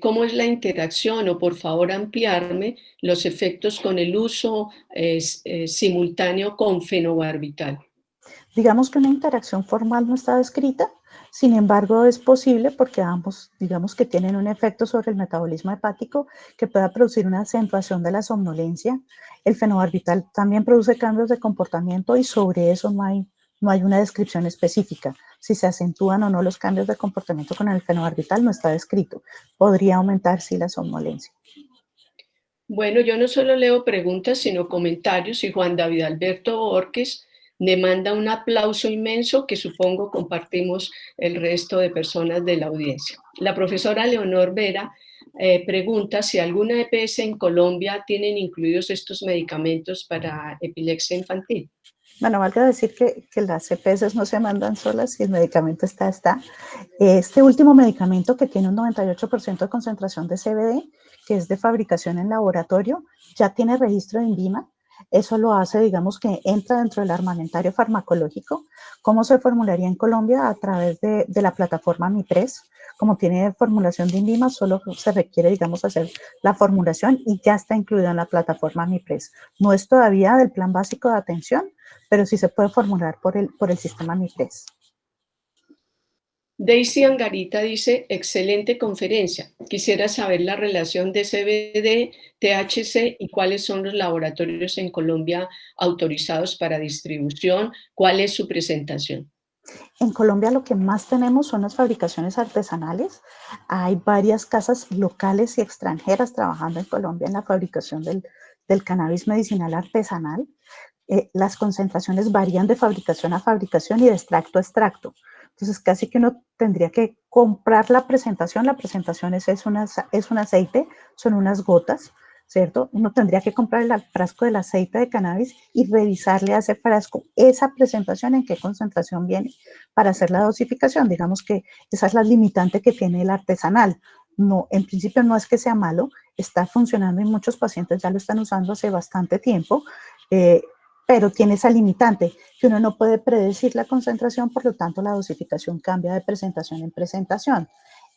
¿cómo es la interacción? O por favor ampliarme los efectos con el uso simultáneo con fenobarbital. Digamos que una interacción formal no está descrita, sin embargo es posible porque ambos, digamos que tienen un efecto sobre el metabolismo hepático que pueda producir una acentuación de la somnolencia. El fenobarbital también produce cambios de comportamiento y sobre eso no hay una descripción específica. Si se acentúan o no los cambios de comportamiento con el fenobarbital no está descrito. Podría aumentar sí la somnolencia. Bueno, yo no solo leo preguntas, sino comentarios, y Juan David Alberto Borges demanda un aplauso inmenso que supongo compartimos el resto de personas de la audiencia. La profesora Leonor Vera pregunta si alguna EPS en Colombia tienen incluidos estos medicamentos para epilepsia infantil. Bueno, valga decir que las EPS no se mandan solas, si el medicamento está, está. Este último medicamento que tiene un 98% de concentración de CBD, que es de fabricación en laboratorio, ya tiene registro de INVIMA. Eso lo hace, digamos, que entra dentro del armamentario farmacológico. ¿Cómo se formularía en Colombia? A través de la plataforma MIPRES. Como tiene formulación de INVIMA, solo se requiere, digamos, hacer la formulación y ya está incluida en la plataforma MIPRES. No es todavía del plan básico de atención, pero sí se puede formular por el sistema MIPRES. Daisy Angarita dice, excelente conferencia. Quisiera saber la relación de CBD, THC y cuáles son los laboratorios en Colombia autorizados para distribución, cuál es su presentación. En Colombia lo que más tenemos son las fabricaciones artesanales. Hay varias casas locales y extranjeras trabajando en Colombia en la fabricación del cannabis medicinal artesanal. Las concentraciones varían de fabricación a fabricación y de extracto a extracto. Entonces, casi que uno tendría que comprar la presentación. La presentación es un aceite, son unas gotas, ¿cierto? Uno tendría que comprar el frasco del aceite de cannabis y revisarle a ese frasco esa presentación en qué concentración viene para hacer la dosificación. Digamos que esa es la limitante que tiene el artesanal. No, en principio no es que sea malo, está funcionando y muchos pacientes ya lo están usando hace bastante tiempo. Pero tiene esa limitante, que uno no puede predecir la concentración, por lo tanto la dosificación cambia de presentación en presentación.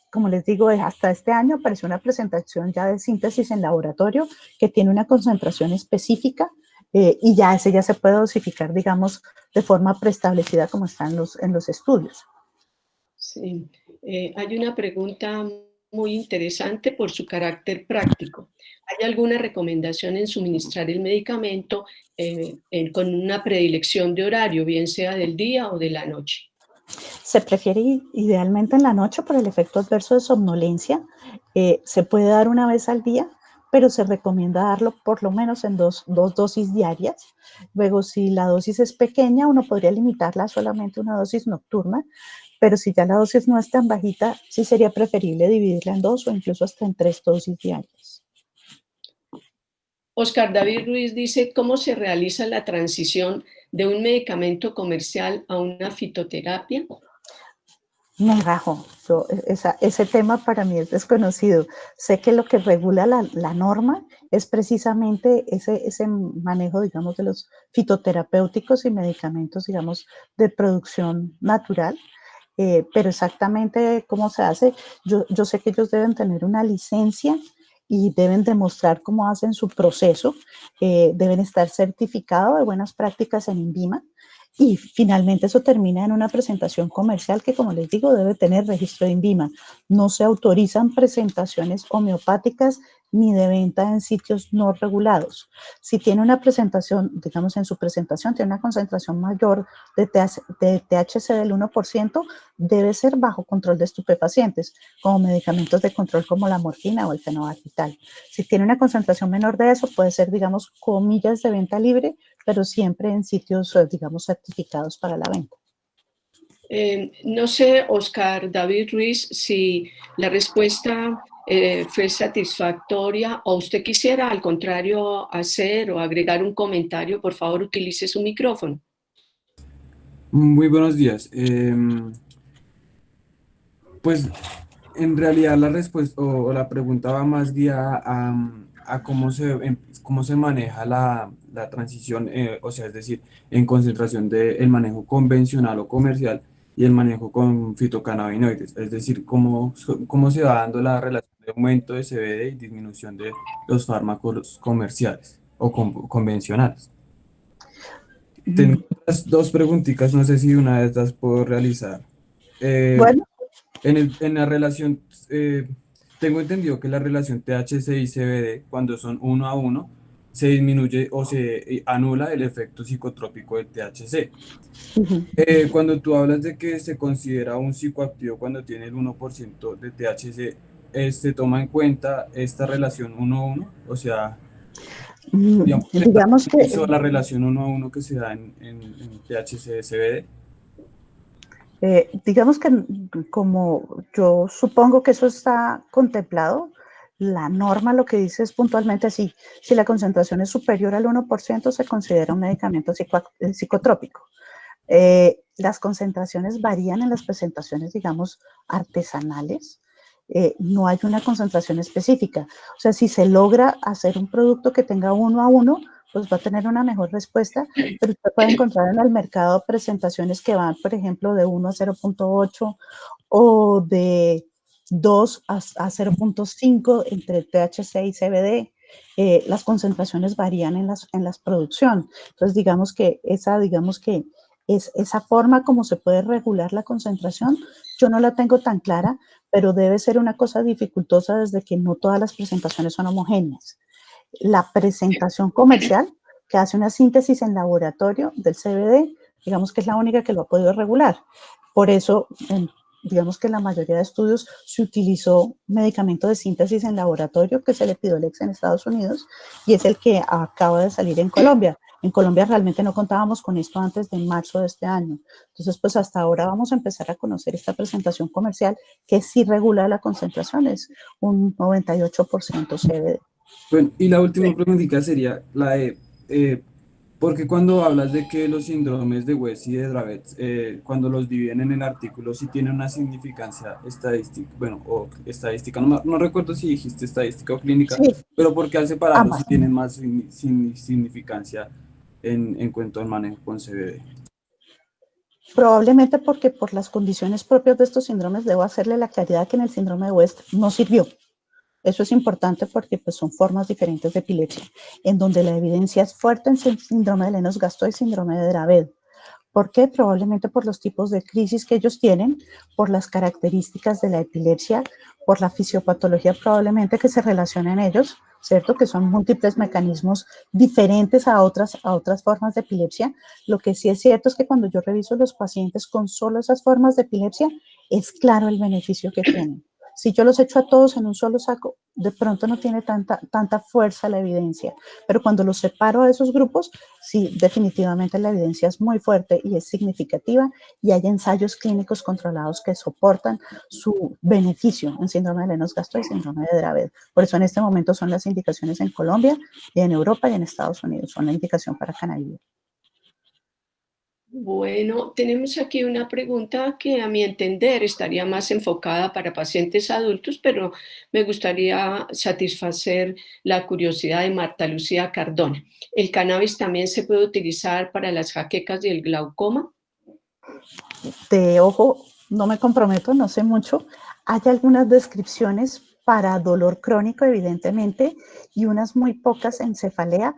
Como les digo, hasta este año apareció una presentación ya de síntesis en laboratorio que tiene una concentración específica y ya ese ya se puede dosificar, digamos, de forma preestablecida como está en los estudios. Sí, hay una pregunta muy interesante por su carácter práctico. ¿Hay alguna recomendación en suministrar el medicamento con una predilección de horario, bien sea del día o de la noche? Se prefiere idealmente en la noche por el efecto adverso de somnolencia. Se puede dar una vez al día, pero se recomienda darlo por lo menos en dos dosis diarias. Luego, si la dosis es pequeña, uno podría limitarla a solamente una dosis nocturna, pero si ya la dosis no es tan bajita, sí sería preferible dividirla en dos o incluso hasta en tres dosis diarias. Oscar David Ruiz dice, ¿cómo se realiza la transición de un medicamento comercial a una fitoterapia? Me rajo. Ese tema para mí es desconocido. Sé que lo que regula la norma es precisamente ese manejo, digamos, de los fitoterapéuticos y medicamentos, digamos, de producción natural. Pero exactamente cómo se hace, yo sé que ellos deben tener una licencia y deben demostrar cómo hacen su proceso, deben estar certificados de buenas prácticas en INVIMA y finalmente eso termina en una presentación comercial que, como les digo, debe tener registro de INVIMA. No se autorizan presentaciones homeopáticas ni de venta en sitios no regulados. Si tiene una presentación, digamos en su presentación, tiene una concentración mayor de THC del 1%, debe ser bajo control de estupefacientes, como medicamentos de control como la morfina o el fenobarbital. Si tiene una concentración menor de eso, puede ser, digamos, comillas de venta libre, pero siempre en sitios, digamos, certificados para la venta. No sé, Oscar David Ruiz, si la respuesta fue satisfactoria o usted quisiera, al contrario, hacer o agregar un comentario, por favor, utilice su micrófono. Muy buenos días. Pues en realidad la respuesta o la pregunta va más guiada a cómo se maneja la transición, o sea, es decir, en concentración del manejo convencional o comercial y el manejo con fitocannabinoides, es decir, cómo se va dando la relación de aumento de CBD y disminución de los fármacos comerciales o convencionales. Tengo otras dos preguntitas, no sé si una de estas puedo realizar. Eh, Bueno, en la relación, tengo entendido que la relación THC y CBD, cuando son uno a uno, se disminuye o se anula el efecto psicotrópico del THC. Cuando tú hablas de que se considera un psicoactivo cuando tiene el 1% de THC, ¿se toma en cuenta esta relación uno a uno? O sea, Digamos, Digamos que hizo la relación uno a uno que se da en THC-CBD. digamos que como yo supongo que eso está contemplado, la norma lo que dice es puntualmente así: si la concentración es superior al 1%, se considera un medicamento psicotrópico. Las concentraciones varían en las presentaciones, digamos, artesanales. No hay una concentración específica. O sea, si se logra hacer un producto que tenga 1 a 1, pues va a tener una mejor respuesta, pero usted puede encontrar en el mercado presentaciones que van, por ejemplo, de 1 a 0.8 o de 2 a 0.5 entre THC y CBD. Las concentraciones varían en las producción. Entonces, digamos que esa forma como se puede regular la concentración, yo no la tengo tan clara, pero debe ser una cosa dificultosa desde que no todas las presentaciones son homogéneas. La presentación comercial, que hace una síntesis en laboratorio del CBD, digamos que es la única que lo ha podido regular. Por eso, digamos que en la mayoría de estudios se utilizó medicamento de síntesis en laboratorio, que es el Epidiolex en Estados Unidos, y es el que acaba de salir en Colombia. En Colombia realmente no contábamos con esto antes de marzo de este año. Entonces, pues hasta ahora vamos a empezar a conocer esta presentación comercial que sí regula la concentración, es un 98% CBD. Bueno, y la última preguntita sería la de, porque cuando hablas de que los síndromes de West y de Dravet, cuando los dividen en el artículo, sí tienen una significancia estadística, bueno, o estadística, no recuerdo si dijiste estadística o clínica, Sí, pero porque al separarlos sí ambas. tienen más significancia en cuanto al manejo con CBD. Probablemente porque por las condiciones propias de estos síndromes debo hacerle la claridad que en el síndrome de West no sirvió. Eso es importante porque pues, son formas diferentes de epilepsia, en donde la evidencia es fuerte en el síndrome de Lennox-Gastaut y síndrome de Dravet. ¿Por qué? Probablemente por los tipos de crisis que ellos tienen, por las características de la epilepsia, por la fisiopatología probablemente que se relaciona en ellos, ¿cierto? Que son múltiples mecanismos diferentes a otras formas de epilepsia. Lo que sí es cierto es que cuando yo reviso los pacientes con solo esas formas de epilepsia, es claro el beneficio que tienen. Si yo los echo a todos en un solo saco, de pronto no tiene tanta fuerza la evidencia, pero cuando los separo a esos grupos, sí, definitivamente la evidencia es muy fuerte y es significativa y hay ensayos clínicos controlados que soportan su beneficio en síndrome de Lennox-Gastaut y síndrome de Dravet. Por eso en este momento son las indicaciones en Colombia y en Europa y en Estados Unidos, son la indicación para cannabis. Bueno, tenemos aquí una pregunta que a mi entender estaría más enfocada para pacientes adultos, pero me gustaría satisfacer la curiosidad de Marta Lucía Cardona. ¿El cannabis también se puede utilizar para las jaquecas y el glaucoma? De ojo, no me comprometo, no sé mucho. Hay algunas descripciones para dolor crónico, evidentemente, y unas muy pocas en cefalea.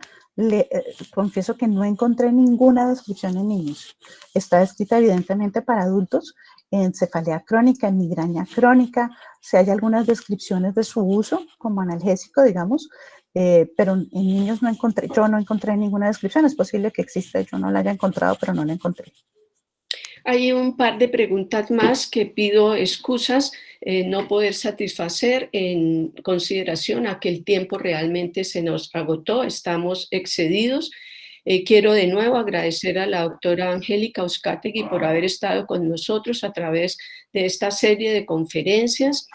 Confieso que no encontré ninguna descripción en niños. Está escrita evidentemente para adultos, en cefalea crónica, en migraña crónica. Si hay algunas descripciones de su uso como analgésico, digamos, pero en niños no encontré, yo no encontré ninguna descripción. Es posible que exista, yo no la haya encontrado, pero no la encontré. Hay un par de preguntas más que pido excusas no poder satisfacer en consideración a que el tiempo realmente se nos agotó, estamos excedidos. Quiero de nuevo agradecer a la doctora Angélica Uzcategui por haber estado con nosotros a través de esta serie de conferencias.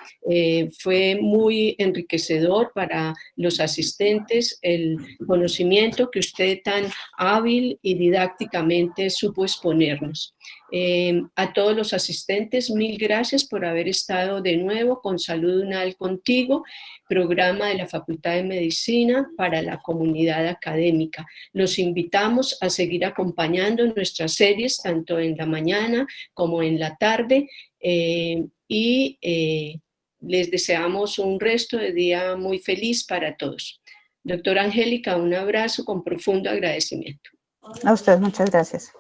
Fue muy enriquecedor para los asistentes el conocimiento que usted tan hábil y didácticamente supo exponernos. A todos los asistentes, mil gracias por haber estado de nuevo con Salud UNAL Contigo, programa de la Facultad de Medicina para la comunidad académica. Los invitamos a seguir acompañando nuestras series, tanto en la mañana como en la tarde, les deseamos un resto de día muy feliz para todos. Doctora Angélica, un abrazo con profundo agradecimiento. A usted, muchas gracias.